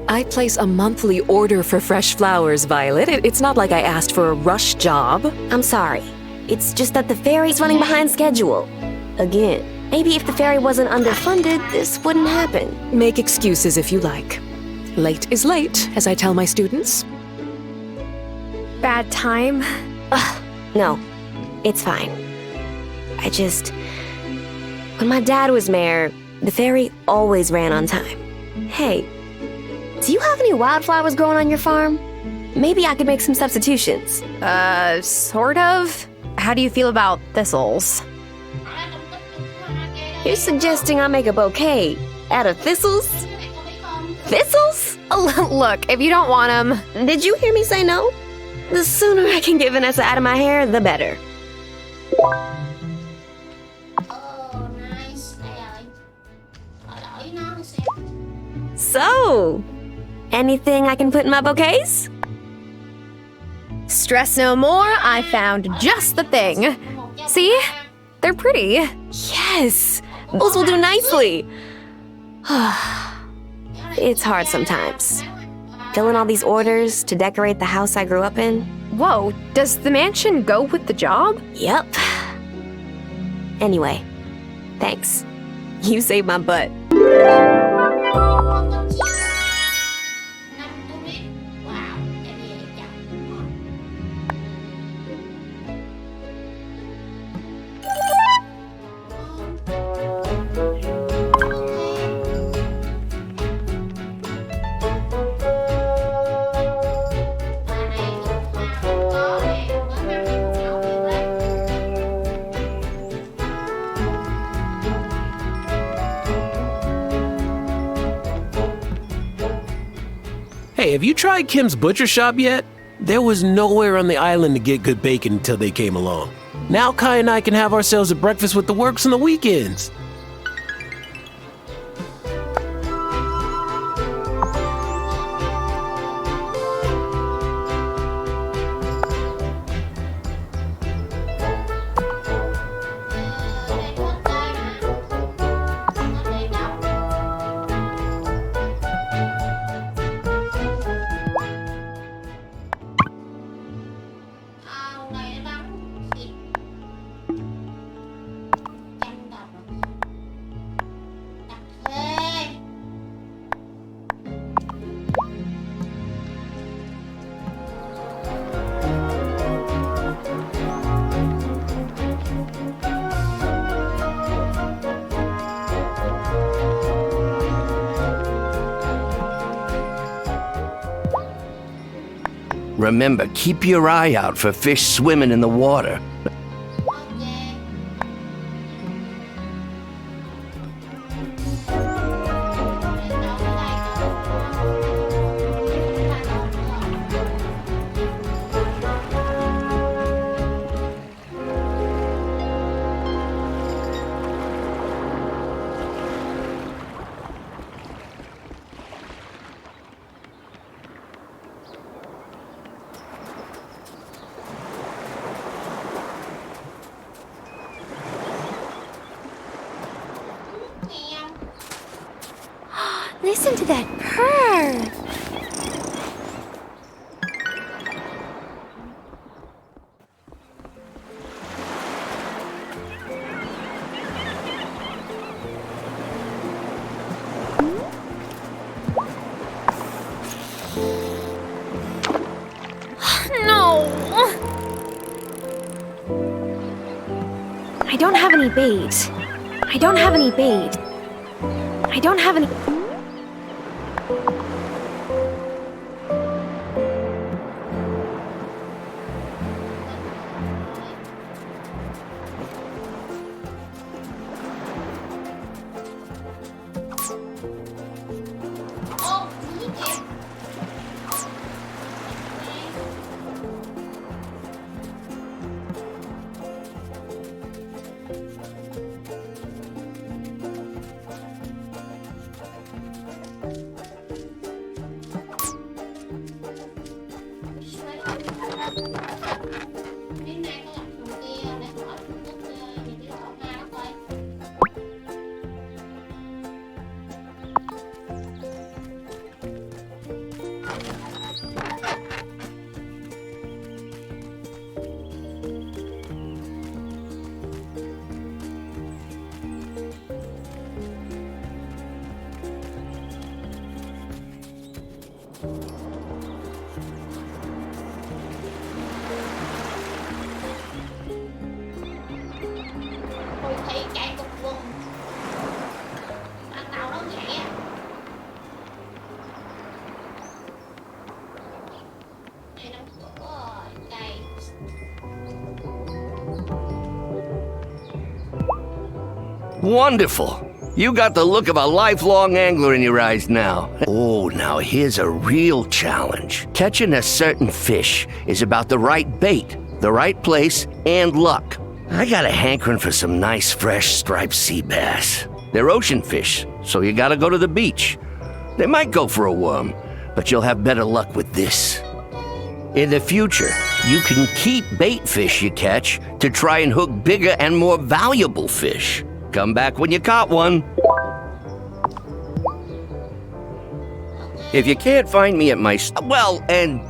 I place a monthly order for fresh flowers, Violet. It's not like I asked for a rush job. I'm sorry. It's just that the ferry's running behind schedule. Again. Maybe if the ferry wasn't underfunded, this wouldn't happen. Make excuses if you like. Late is late, as I tell my students. Bad time? No, it's fine. When my dad was mayor, the ferry always ran on time. Hey, do you have any wildflowers growing on your farm? Maybe I could make some substitutions. Sort of. How do you feel about thistles? You're suggesting I make a bouquet out of thistles? Thistles? Look, if you don't want them... Did you hear me say no? The sooner I can get Vanessa out of my hair, the better. So, anything I can put in my bouquets? Stress no more, I found just the thing. See? They're pretty. Yes, those will do nicely. It's hard sometimes. Filling all these orders to decorate the house I grew up in. Whoa, does the mansion go with the job? Yep. Anyway, thanks. You saved my butt. Hey, have you tried Kim's Butcher Shop yet? There was nowhere on the island to get good bacon until they came along. Now Kai and I can have ourselves a breakfast with the works on the weekends. Remember, keep your eye out for fish swimming in the water. Listen to that purr. any bait. I don't have any bait. I don't have any... Thị chạy cục quần. Ăn tàu nó chạy á. Này đóng cửa rồi, cày. Wonderful. You got the look of a lifelong angler in your eyes now. Oh, now here's a real challenge. Catching a certain fish is about the right bait, the right place, and luck. I got a hankering for some nice, fresh, striped sea bass. They're ocean fish, so you gotta go to the beach. They might go for a worm, but you'll have better luck with this. In the future, you can keep bait fish you catch to try and hook bigger and more valuable fish. Come back when you caught one. If you can't find me at my... Well, and...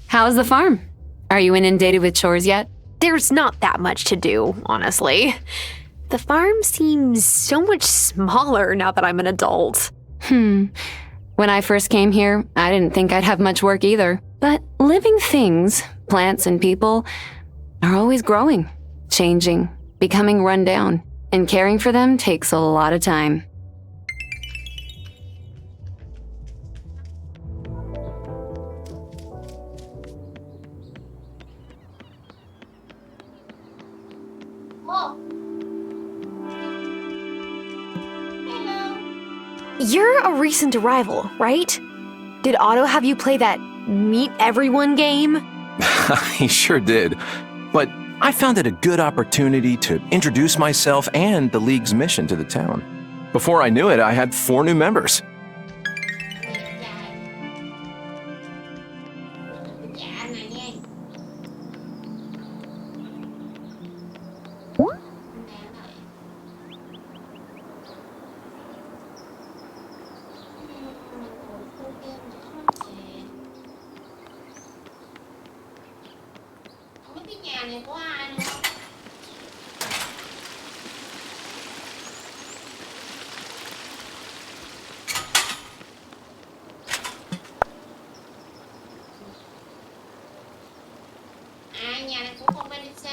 How's the farm? Are you inundated with chores yet? There's not that much to do, honestly. The farm seems so much smaller now that I'm an adult. When I first came here, I didn't think I'd have much work either. But living things, plants and people, are always growing, changing, becoming run down. And caring for them takes a lot of time. You're a recent arrival, right? Did Otto have you play that Meet Everyone game? He sure did. But I found it a good opportunity to introduce myself and the League's mission to the town. Before I knew it, I had 4 new members. Nhà này cũng không bên đi xa.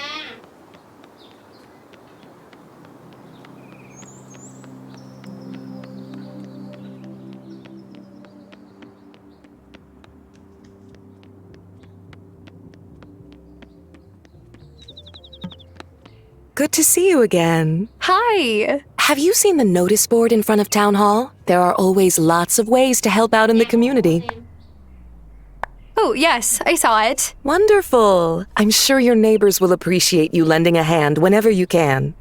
Good to see you again. Hi. Have you seen the notice board in front of Town Hall? There are always lots of ways to help out in the community. Oh, yes, I saw it. Wonderful. I'm sure your neighbors will appreciate you lending a hand whenever you can.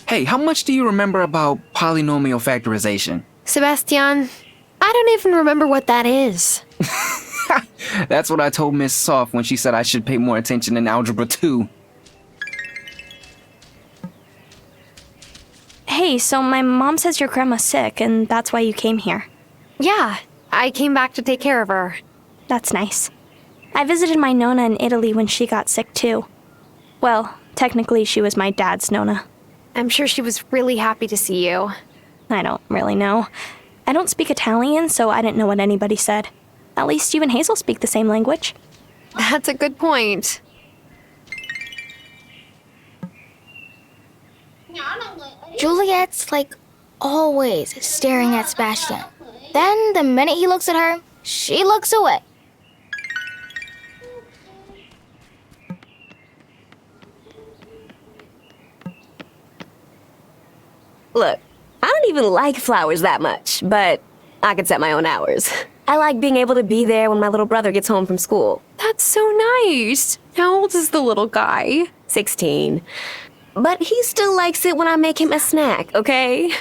Hey, how much do you remember about polynomial factorization? Sebastian, I don't even remember what that is. That's what I told Miss Soft when she said I should pay more attention in Algebra 2. Hey, so my mom says your grandma's sick, and that's why you came here. Yeah, I came back to take care of her. That's nice. I visited my Nonna in Italy when she got sick, too. Well, technically she was my dad's Nonna. I'm sure she was really happy to see you. I don't really know. I don't speak Italian, so I didn't know what anybody said. At least you and Hazel speak the same language. That's a good point. Juliet's like always staring at Sebastian. Then the minute he looks at her, she looks away. Look, I don't even like flowers that much, but I can set my own hours. I like being able to be there when my little brother gets home from school. That's so nice. How old is the little guy? 16. But he still likes it when I make him a snack, okay?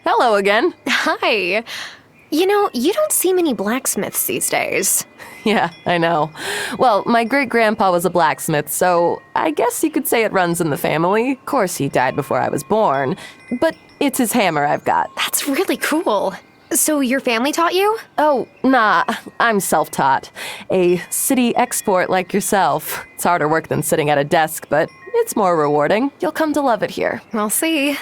Hello again. Hi. You know, you don't see many blacksmiths these days. Yeah, I know. Well, my great-grandpa was a blacksmith, so I guess you could say it runs in the family. Of course, he died before I was born, but it's his hammer I've got. That's really cool. So your family taught you? Oh, nah, I'm self-taught. A city export like yourself. It's harder work than sitting at a desk, but it's more rewarding. You'll come to love it here. I'll see.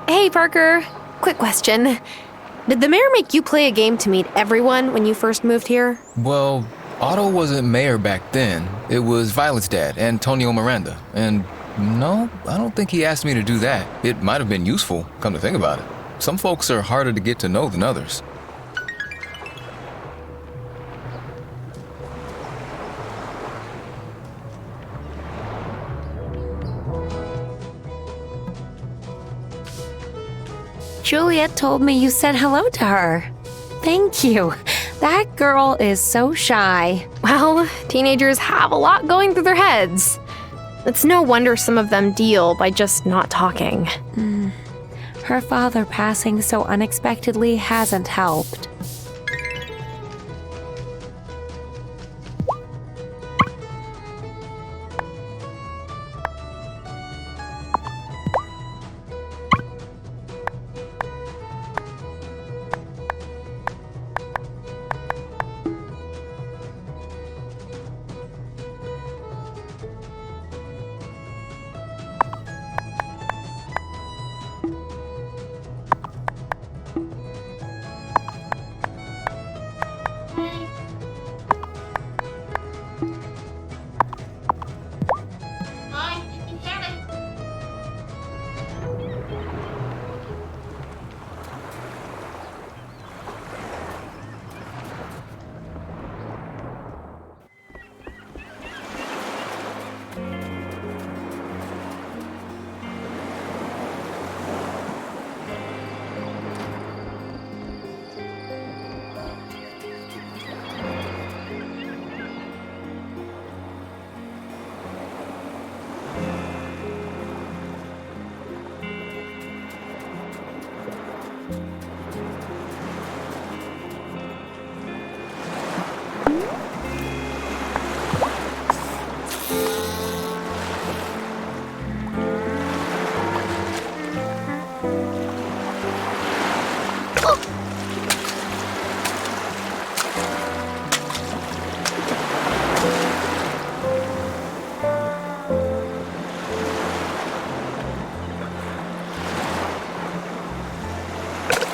Hey, Parker. Quick question. Did the mayor make you play a game to meet everyone when you first moved here? Well, Otto wasn't mayor back then. It was Violet's dad, Antonio Miranda. And no, I don't think he asked me to do that. It might have been useful, come to think about it. Some folks are harder to get to know than others. Juliet told me you said hello to her. Thank you. That girl is so shy. Well, teenagers have a lot going through their heads. It's no wonder some of them deal by just not talking. Her father passing so unexpectedly hasn't helped.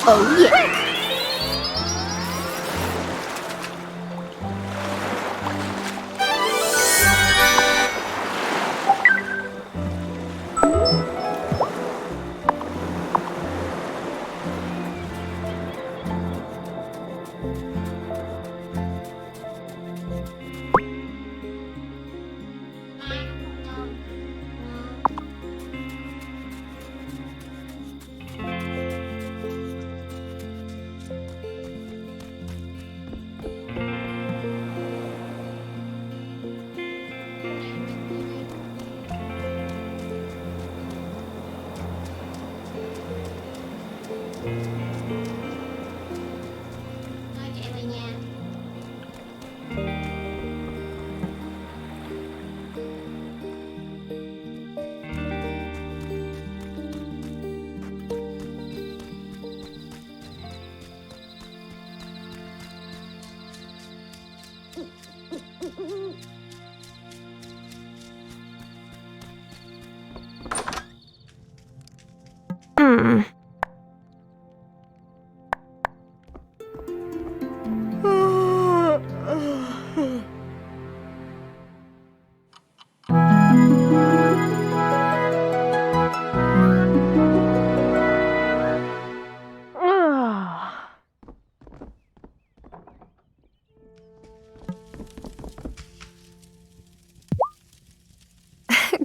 Oh, yeah.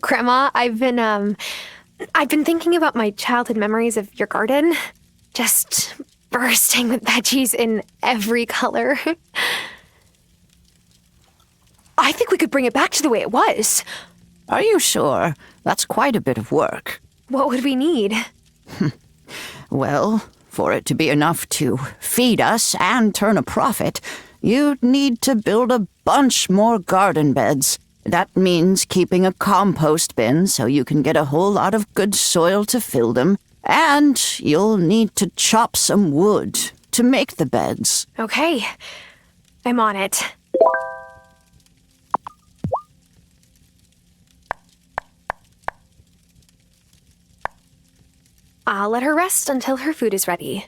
Grandma, I've been thinking about my childhood memories of your garden. Just bursting with veggies in every color. I think we could bring it back to the way it was. Are you sure? That's quite a bit of work. What would we need? Well, for it to be enough to feed us and turn a profit, you'd need to build a bunch more garden beds. That means keeping a compost bin so you can get a whole lot of good soil to fill them. And you'll need to chop some wood to make the beds. Okay, I'm on it. I'll let her rest until her food is ready.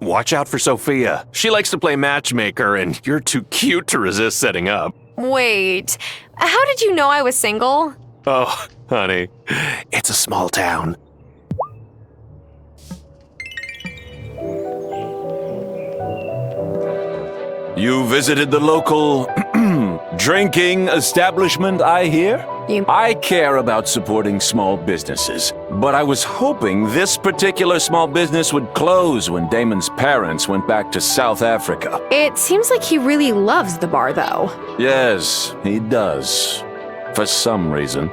Watch out for Sophia. She likes to play matchmaker, and you're too cute to resist setting up. Wait, how did you know I was single? Oh, honey, it's a small town. You visited the local drinking establishment, I hear? I care about supporting small businesses, but I was hoping this particular small business would close when Damon's parents went back to South Africa. It seems like he really loves the bar, though. Yes, he does. For some reason.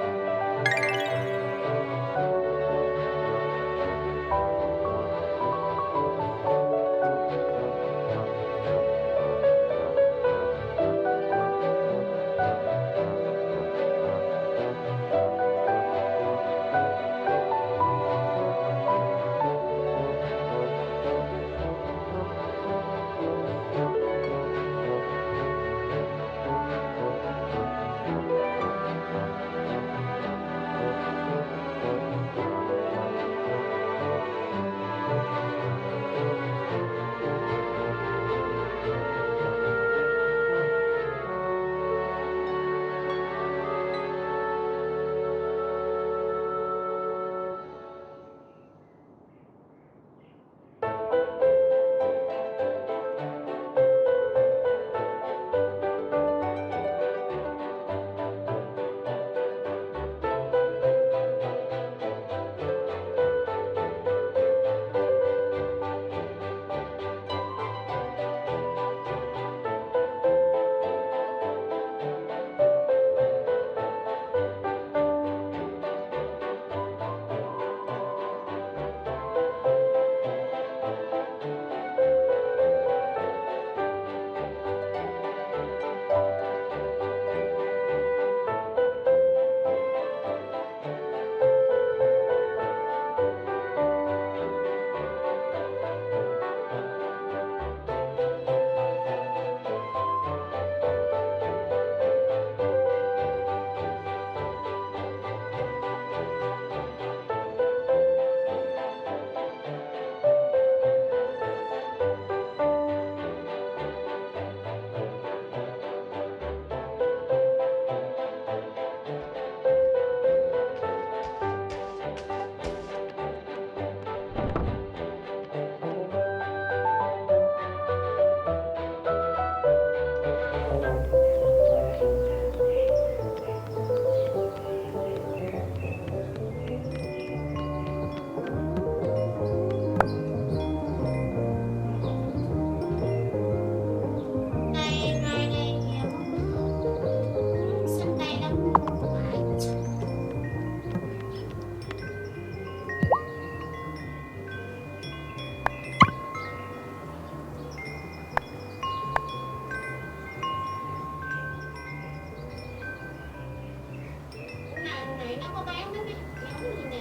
này nó có bán mấy cái giống gì nè.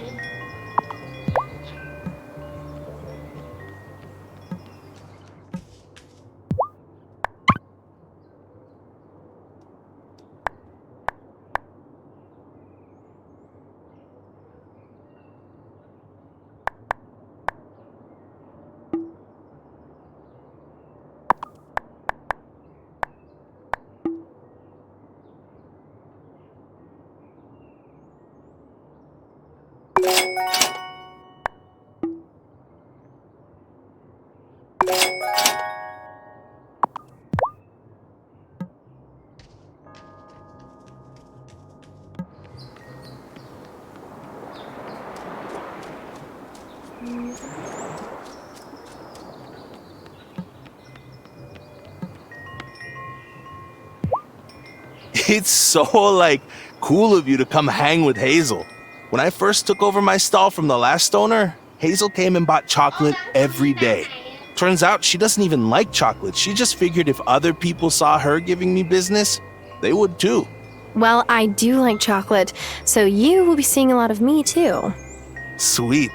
It's so, cool of you to come hang with Hazel. When I first took over my stall from the last owner, Hazel came and bought chocolate every day. Turns out she doesn't even like chocolate. She just figured if other people saw her giving me business, they would too. Well, I do like chocolate, so you will be seeing a lot of me too. Sweet.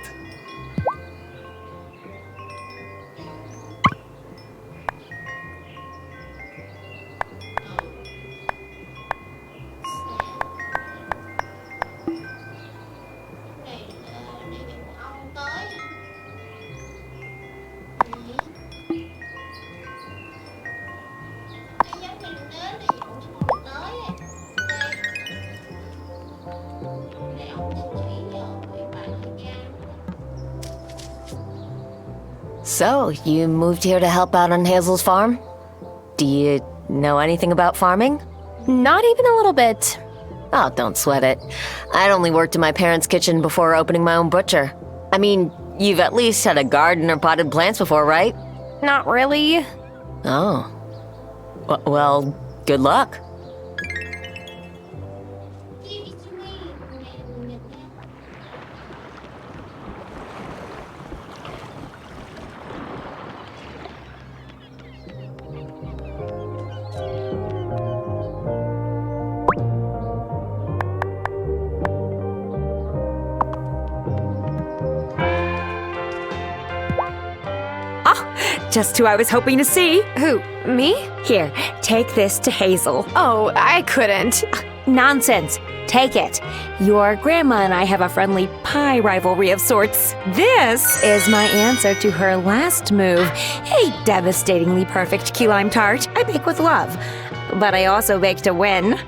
So, you moved here to help out on Hazel's farm? Do you know anything about farming? Not even a little bit. Oh, don't sweat it. I'd only worked in my parents' kitchen before opening my own butcher. I mean, you've at least had a garden or potted plants before, right? Not really. Oh. Well, good luck. Just who I was hoping to see. Who, me? Here, take this to Hazel. Oh, I couldn't. Nonsense. Take it. Your grandma and I have a friendly pie rivalry of sorts. This is my answer to her last move, a devastatingly perfect key lime tart I bake with love. But I also bake to win.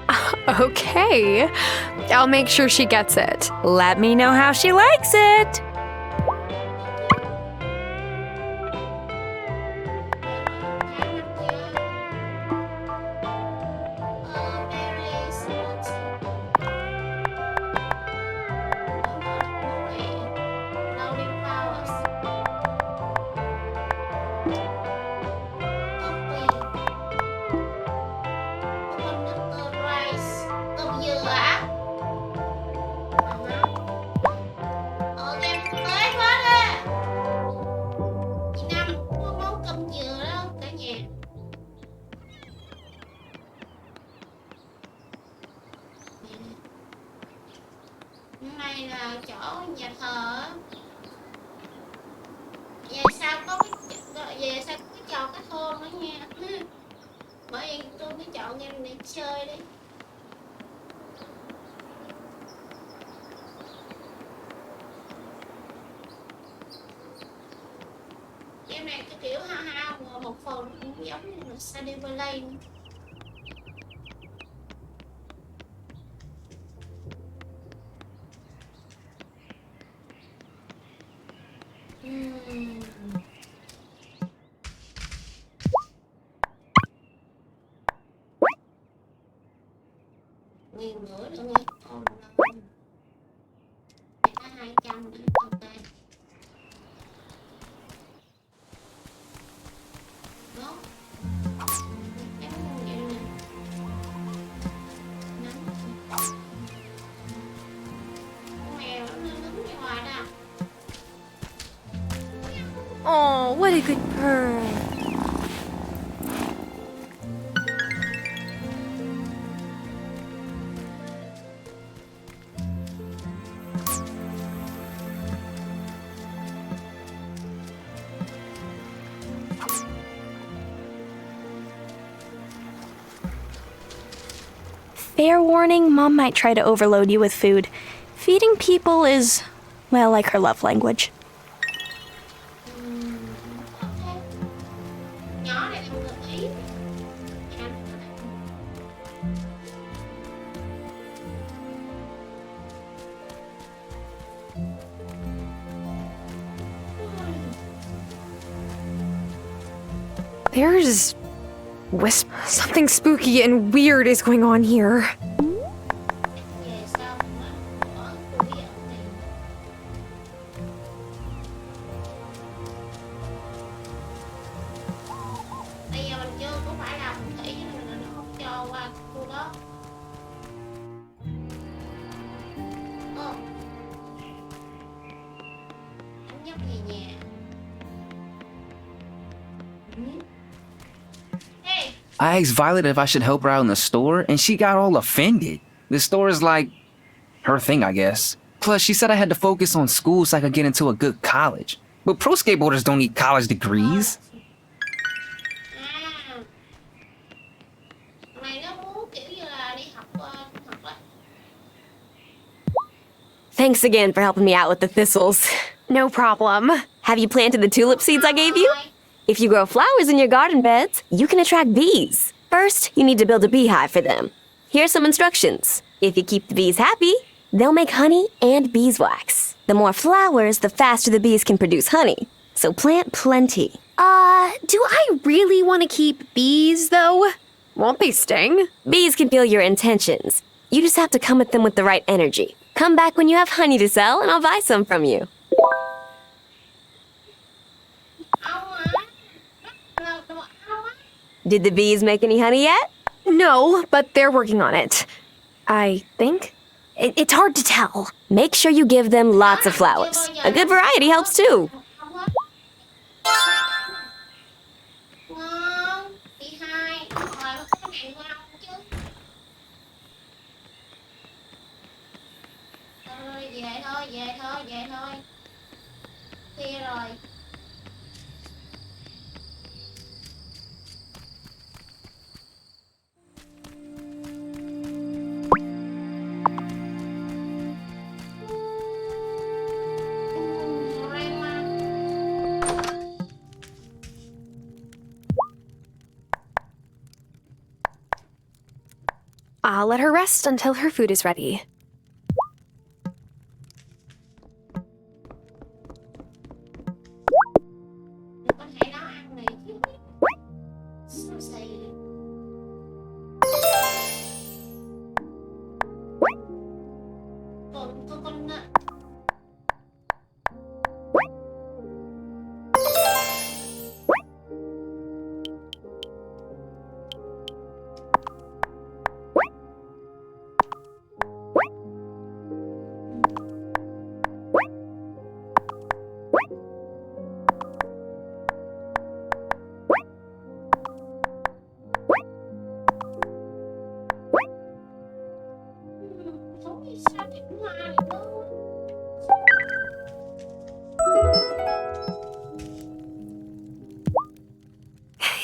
Okay. I'll make sure she gets it. Let me know how she likes it. Này là chỗ nhà thờ. Về sao có cái trò cái thôn nữa nha. Bởi vì tôi mới chọn game này chơi đi. Game này cái kiểu ha một phần cũng giống như là Wylde. Nguyên bữa nữa nghe con 200 nữa, ok. Đó. Em vậy nè. Con mèo nó đứng bên ngoài nè. Oh, what a good purr. Fair warning, Mom might try to overload you with food. Feeding people is, well, like her love language. Nhỏ này không gợi ý. There's something spooky and weird is going on here. Bây giờ mình chưa có phải là phù thủy cho nên nó không cho qua khu đó. Anh nhóc về nhà. I asked Violet if I should help her out in the store, and she got all offended. The store is like her thing, I guess. Plus, she said I had to focus on school so I could get into a good college. But pro skateboarders don't need college degrees. Mày nó muốn kiểu như là đi học học á. Thanks again for helping me out with the thistles. No problem. Have you planted the tulip seeds I gave you? If you grow flowers in your garden beds, you can attract bees. First, you need to build a beehive for them. Here's some instructions. If you keep the bees happy, they'll make honey and beeswax. The more flowers, the faster the bees can produce honey. So plant plenty. Do I really want to keep bees, though? Won't they sting? Bees can feel your intentions. You just have to come at them with the right energy. Come back when you have honey to sell, and I'll buy some from you. Did the bees make any honey yet? No, but they're working on it. I think. It's hard to tell. Make sure you give them lots of flowers. A good variety helps too. Về thôi. Khuya rồi. I'll let her rest until her food is ready.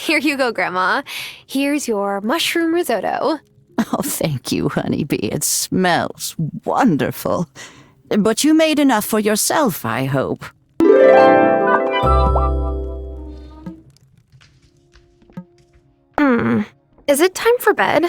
Here you go, Grandma. Here's your mushroom risotto. Oh, thank you, honeybee. It smells wonderful. But you made enough for yourself, I hope. Is it time for bed?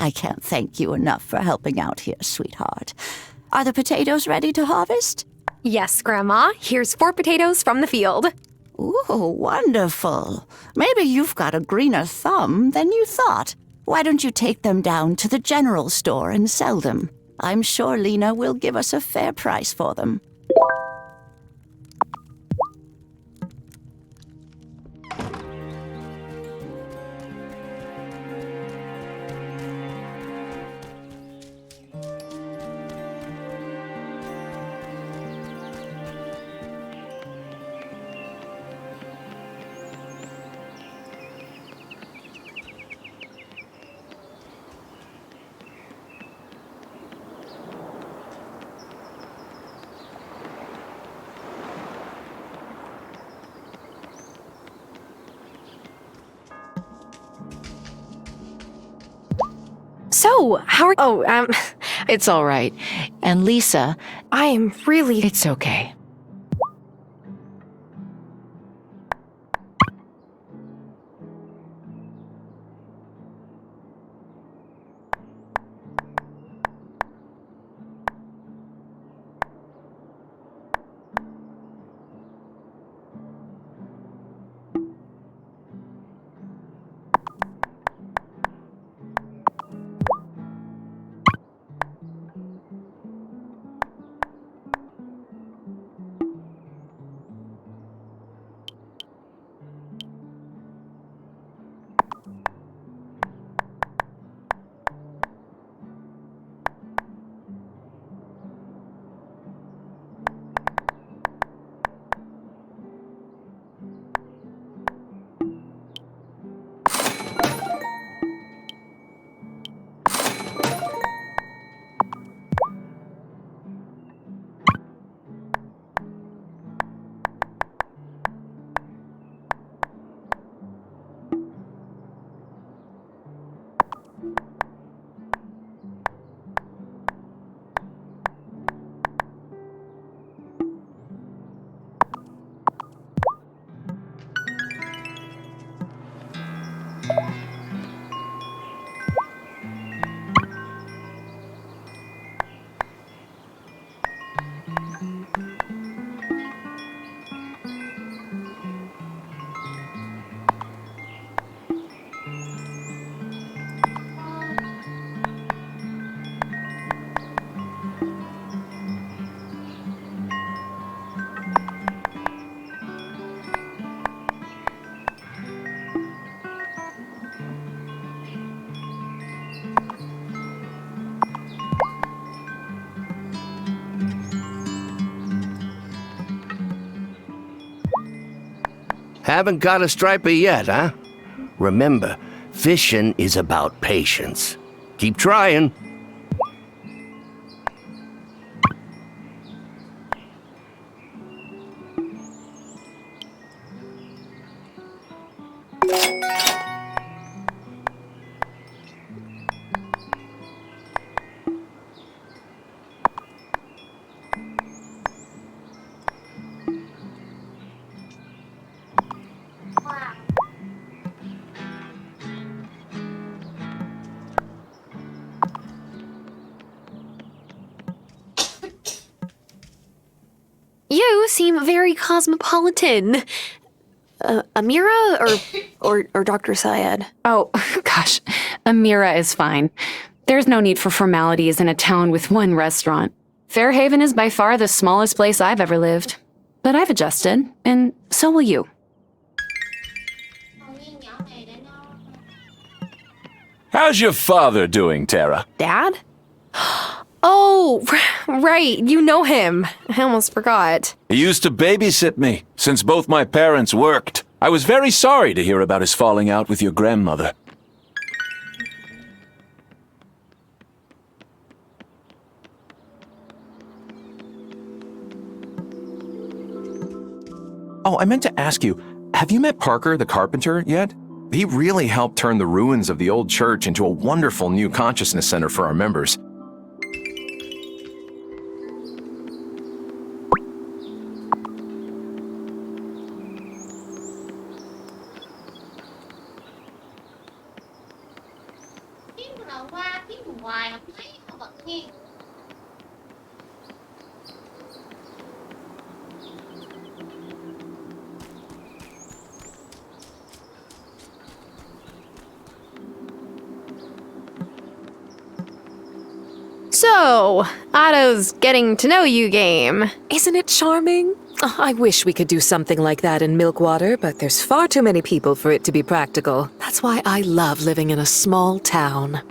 I can't thank you enough for helping out here, sweetheart. Are the potatoes ready to harvest? Yes, Grandma. Here's 4 potatoes from the field. Ooh, wonderful. Maybe you've got a greener thumb than you thought. Why don't you take them down to the general store and sell them? I'm sure Lena will give us a fair price for them. So, how are... It's all right. And Lisa... I am really... It's okay. Haven't got a striper yet, huh? Remember, fishing is about patience. Keep trying. You seem very cosmopolitan. Amira or Dr. Syed? Oh, gosh. Amira is fine. There's no need for formalities in a town with one restaurant. Fairhaven is by far the smallest place I've ever lived. But I've adjusted, and so will you. How's your father doing, Tara? Dad? Oh, right. You know him. I almost forgot. He used to babysit me since both my parents worked. I was very sorry to hear about his falling out with your grandmother. Oh, I meant to ask you, have you met Parker, the carpenter, yet? He really helped turn the ruins of the old church into a wonderful new consciousness center for our members. Đậu qua kiếm hoài không thấy không bật nghe. So, Otto's getting to know you game. Isn't it charming? Oh, I wish we could do something like that in Milkwater, but there's far too many people for it to be practical. That's why I love living in a small town.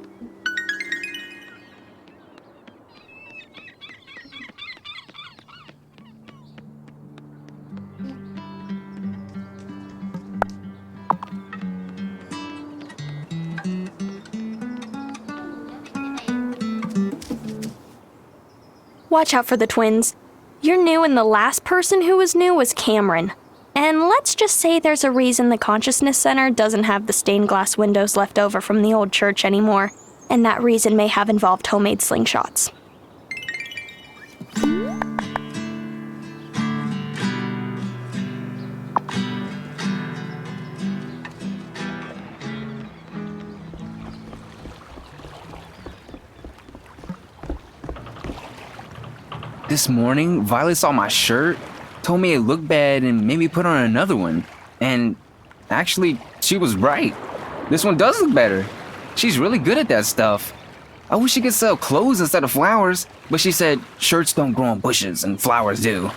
Watch out for the twins. You're new and the last person who was new was Cameron. And let's just say there's a reason the Consciousness Center doesn't have the stained glass windows left over from the old church anymore. And that reason may have involved homemade slingshots. This morning, Violet saw my shirt, told me it looked bad and made me put on another one. And actually, she was right. This one does look better. She's really good at that stuff. I wish she could sell clothes instead of flowers, but she said shirts don't grow on bushes and flowers do.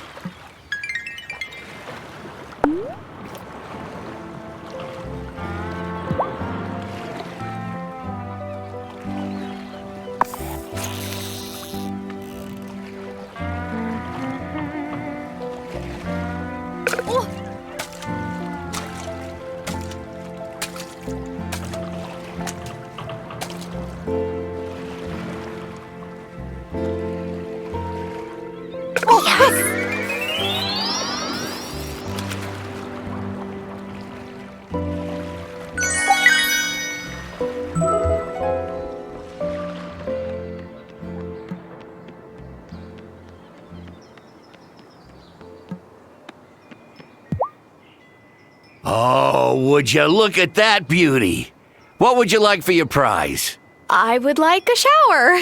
Oh, would you look at that beauty? What would you like for your prize? I would like a shower.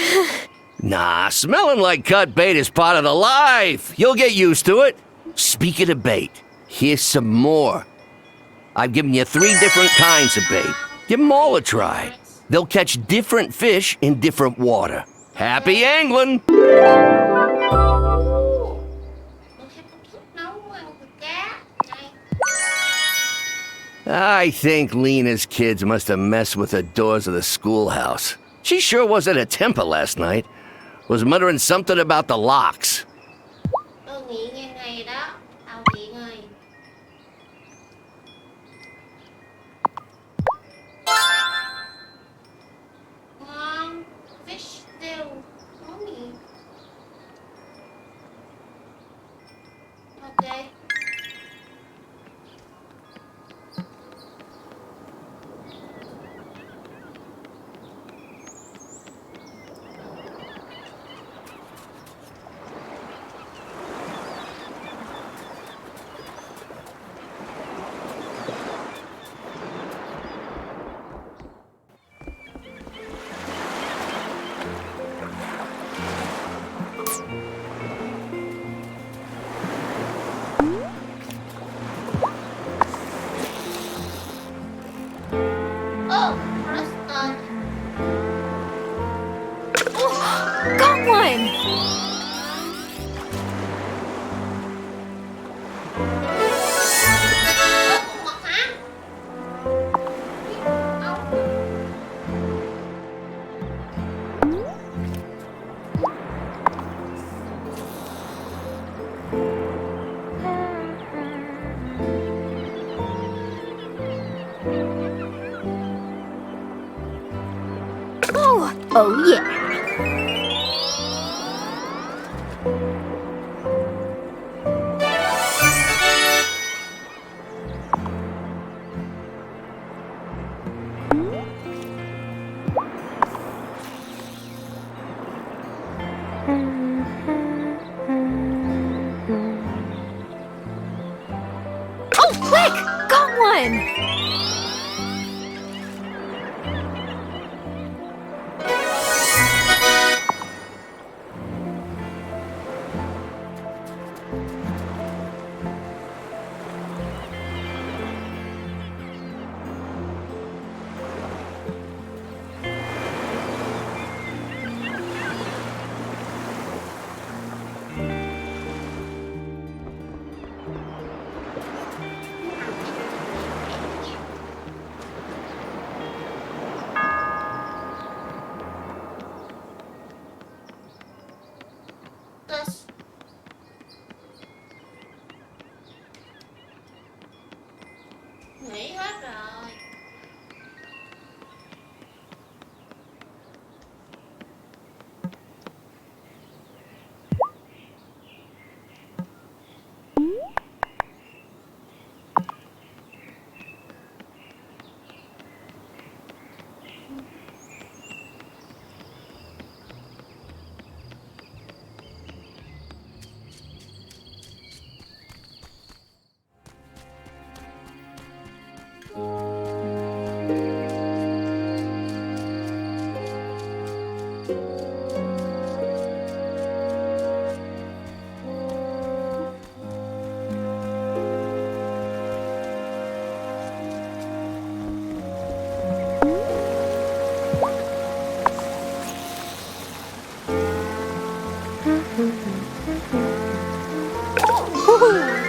Nah, smelling like cut bait is part of the life. You'll get used to it. Speaking of bait, here's some more. I've given you 3 different kinds of bait. Give them all a try. They'll catch different fish in different water. Happy angling! I think Lena's kids must have messed with the doors of the schoolhouse. She sure was at a temper last night. Was muttering something about the locks. Tôi nghĩ nghe này đó, tao nghĩ ơi. Ngon, fish stew, món gì? Ok. Got one! Oh yeah. Oh, quick! Got one!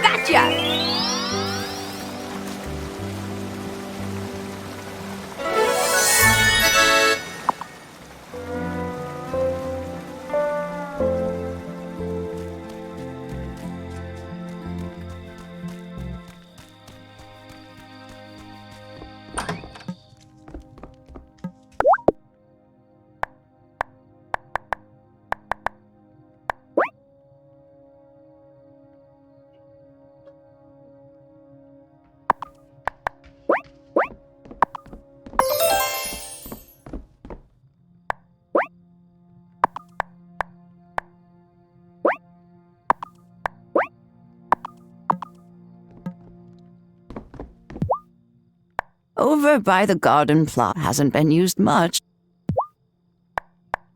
Gotcha! Over by the garden plot hasn't been used much.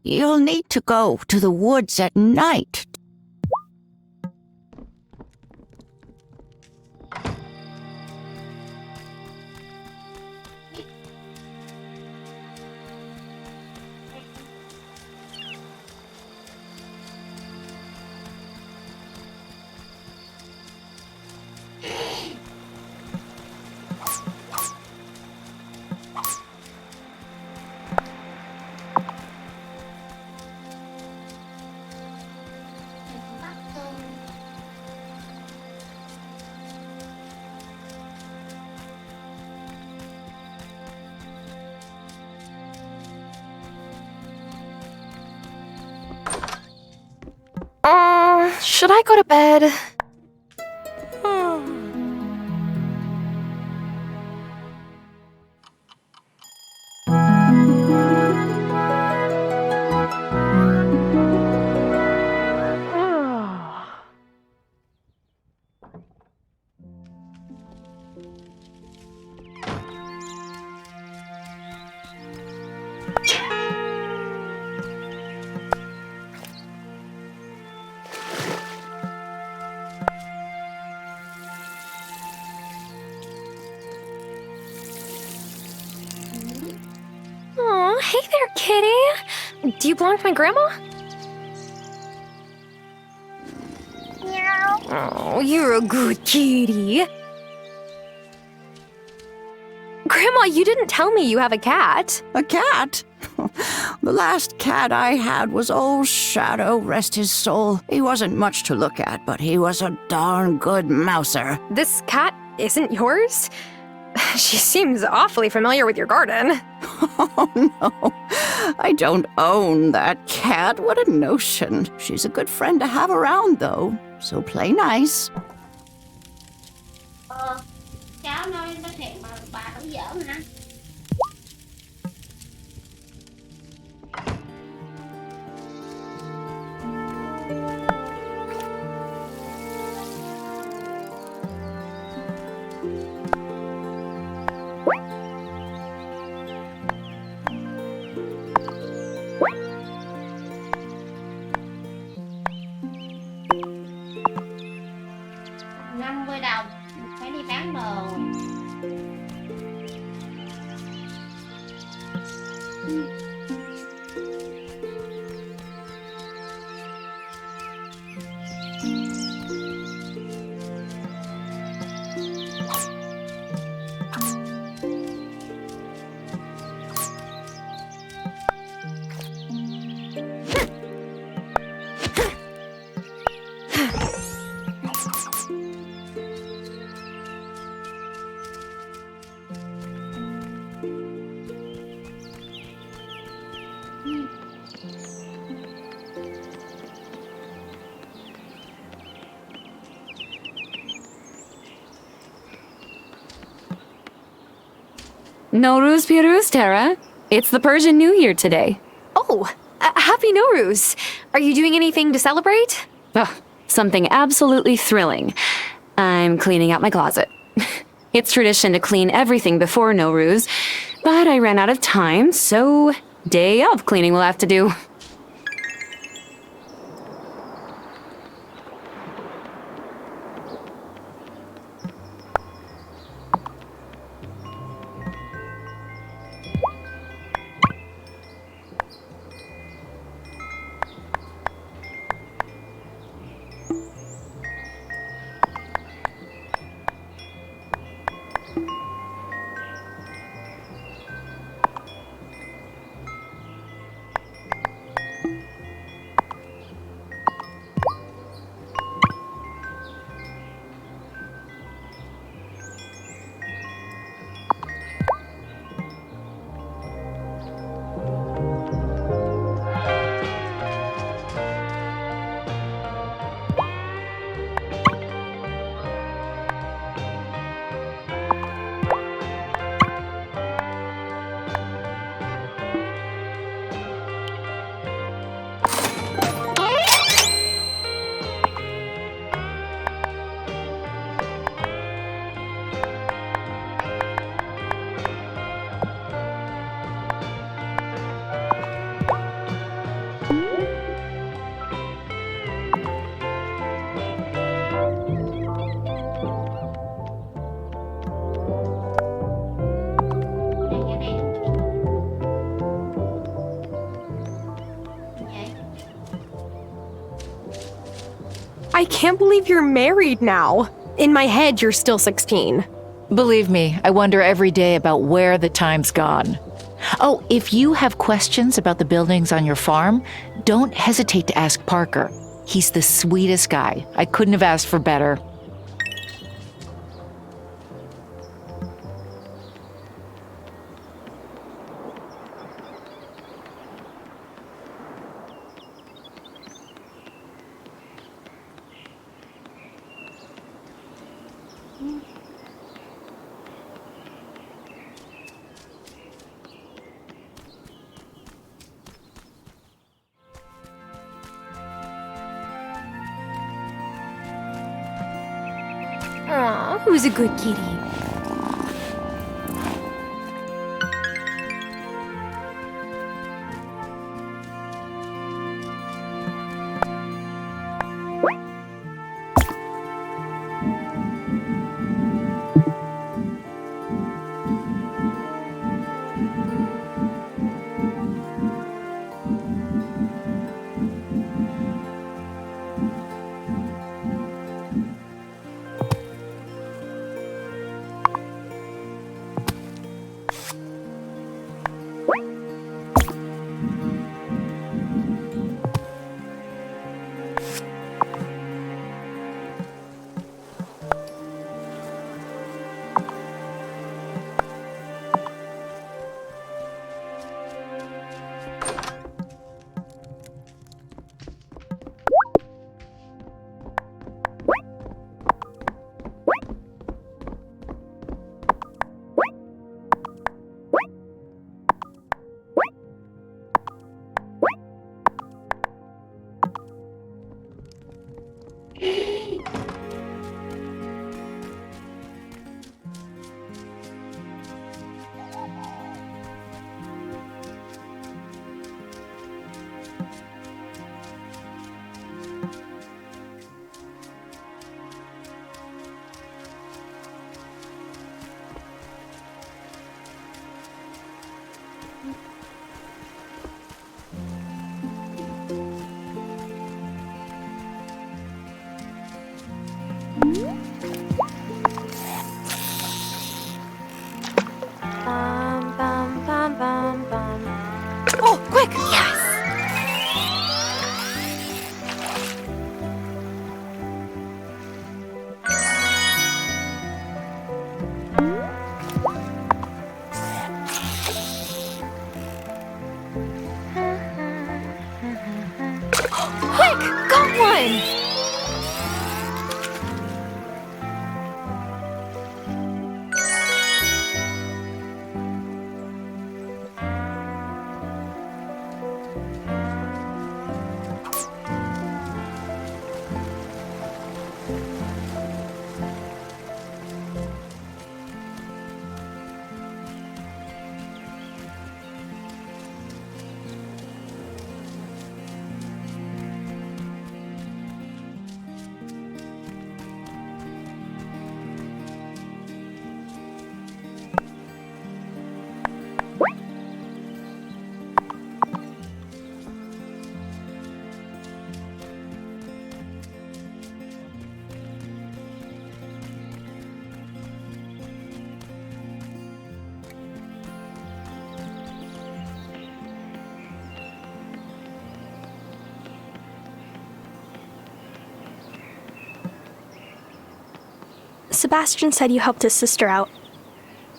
You'll need to go to the woods at night. Should I go to bed? Aw, hey there, kitty. Do you belong to my grandma? Meow. Oh, you're a good kitty. Grandma, you didn't tell me you have a cat. A cat? The last cat I had was old Shadow, rest his soul. He wasn't much to look at, but he was a darn good mouser. This cat isn't yours? She seems awfully familiar with your garden. Oh, no. I don't own that cat. What a notion. She's a good friend to have around, though. So play nice. Cháu nói nói thiệt mà bà cũng giỡn hả? $50 phải đi bán đồ. Nowruz Piruz, Tara. It's the Persian New Year today. Oh, happy Nowruz. Are you doing anything to celebrate? Oh, something absolutely thrilling. I'm cleaning out my closet. It's tradition to clean everything before Nowruz, but I ran out of time, so day of cleaning will have to do. I can't believe you're married now. In my head, you're still 16. Believe me, I wonder every day about where the time's gone. Oh, if you have questions about the buildings on your farm, don't hesitate to ask Parker. He's the sweetest guy. I couldn't have asked for better. Aw, who's a good kitty? Oh, quick! Yes! Quick! Got one! Sebastian said you helped his sister out.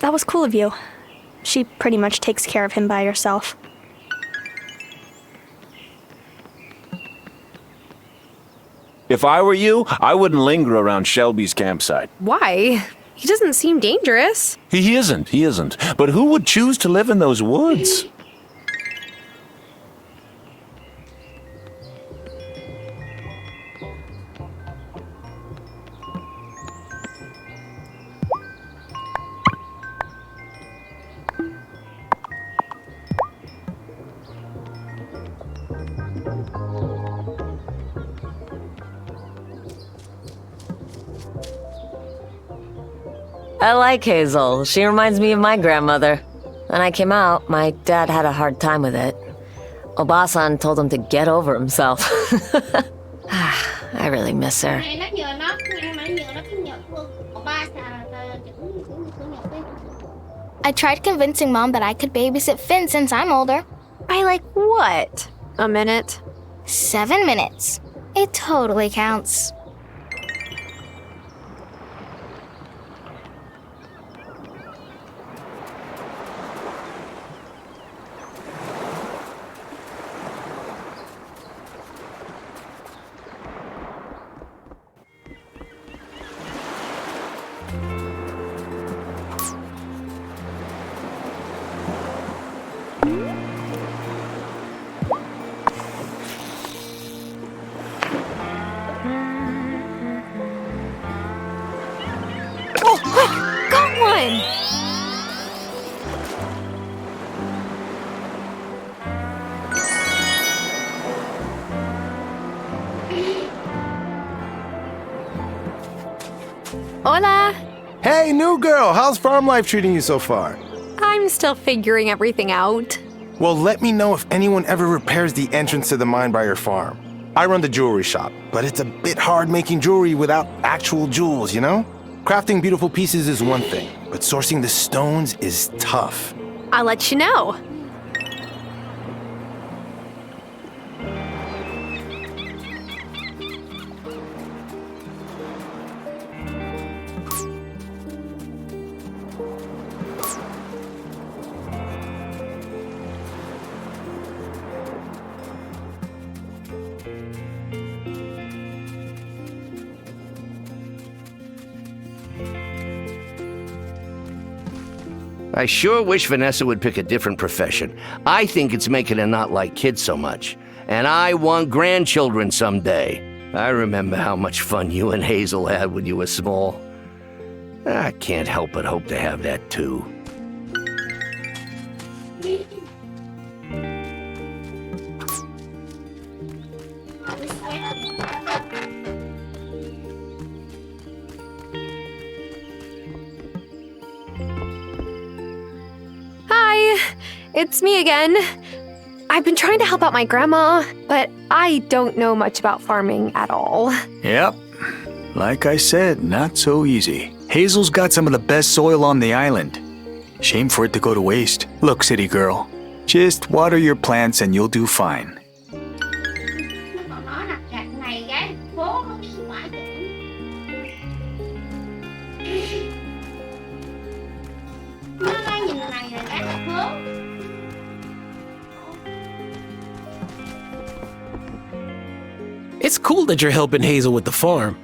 That was cool of you. She pretty much takes care of him by herself. If I were you, I wouldn't linger around Shelby's campsite. Why? He doesn't seem dangerous. He isn't. But who would choose to live in those woods? I like Hazel. She reminds me of my grandmother. When I came out, my dad had a hard time with it. Obasan told him to get over himself. I really miss her. Này nó vừa nó ăn mà nó vừa nó sinh nhật luôn. Ba I tried convincing Mom that I could babysit Finn since I'm older. I like what? A minute? 7 minutes. It totally counts. Oh, quick! Got one! Hola! Hey, new girl, how's farm life treating you so far? I'm still figuring everything out. Well, let me know if anyone ever repairs the entrance to the mine by your farm. I run the jewelry shop, but it's a bit hard making jewelry without actual jewels, you know? Crafting beautiful pieces is one thing, but sourcing the stones is tough. I'll let you know. I sure wish Vanessa would pick a different profession. I think it's making her not like kids so much. And I want grandchildren someday. I remember how much fun you and Hazel had when you were small. I can't help but hope to have that too. It's me again. I've been trying to help out my grandma, but I don't know much about farming at all. Yep. Like I said, not so easy. Hazel's got some of the best soil on the island. Shame for it to go to waste. Look, city girl, just water your plants and you'll do fine. Còn nó đặt gạch này cái phố nó bị hoại tử. Nó đang nhìn này rồi cái là phố. It's cool that you're helping Hazel with the farm.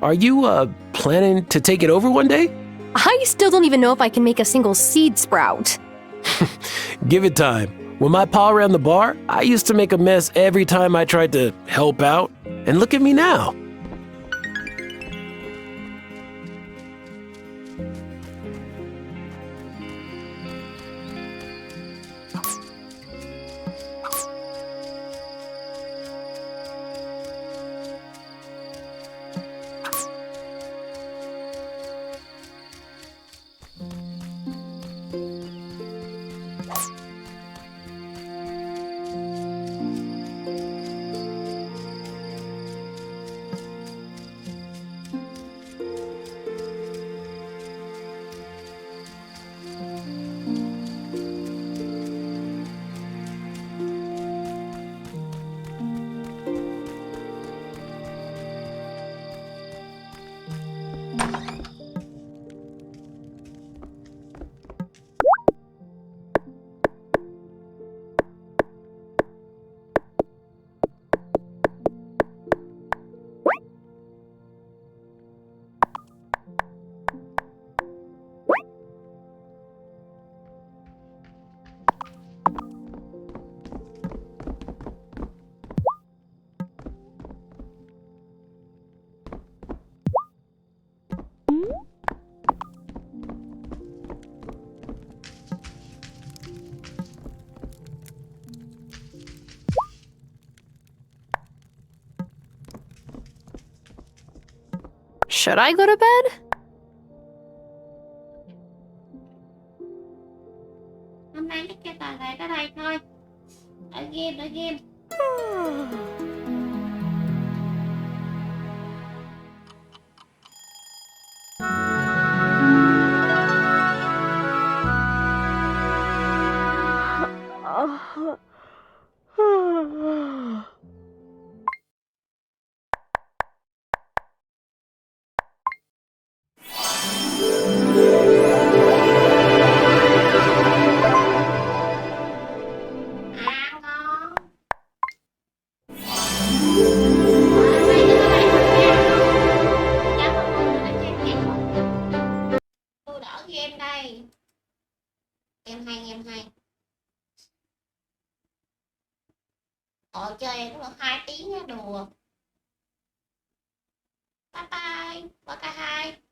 Are you, planning to take it over one day? I still don't even know if I can make a single seed sprout. Give it time. When my pa ran the bar, I used to make a mess every time I tried to help out. And look at me now. Should I go to bed? Hôm nay cái tờ này tới đây thôi. Đợi game. Tôi đỡ game đây. Game hay. Chơi cũng được 2 tiếng á, đùa. Bye bye. Bye bye.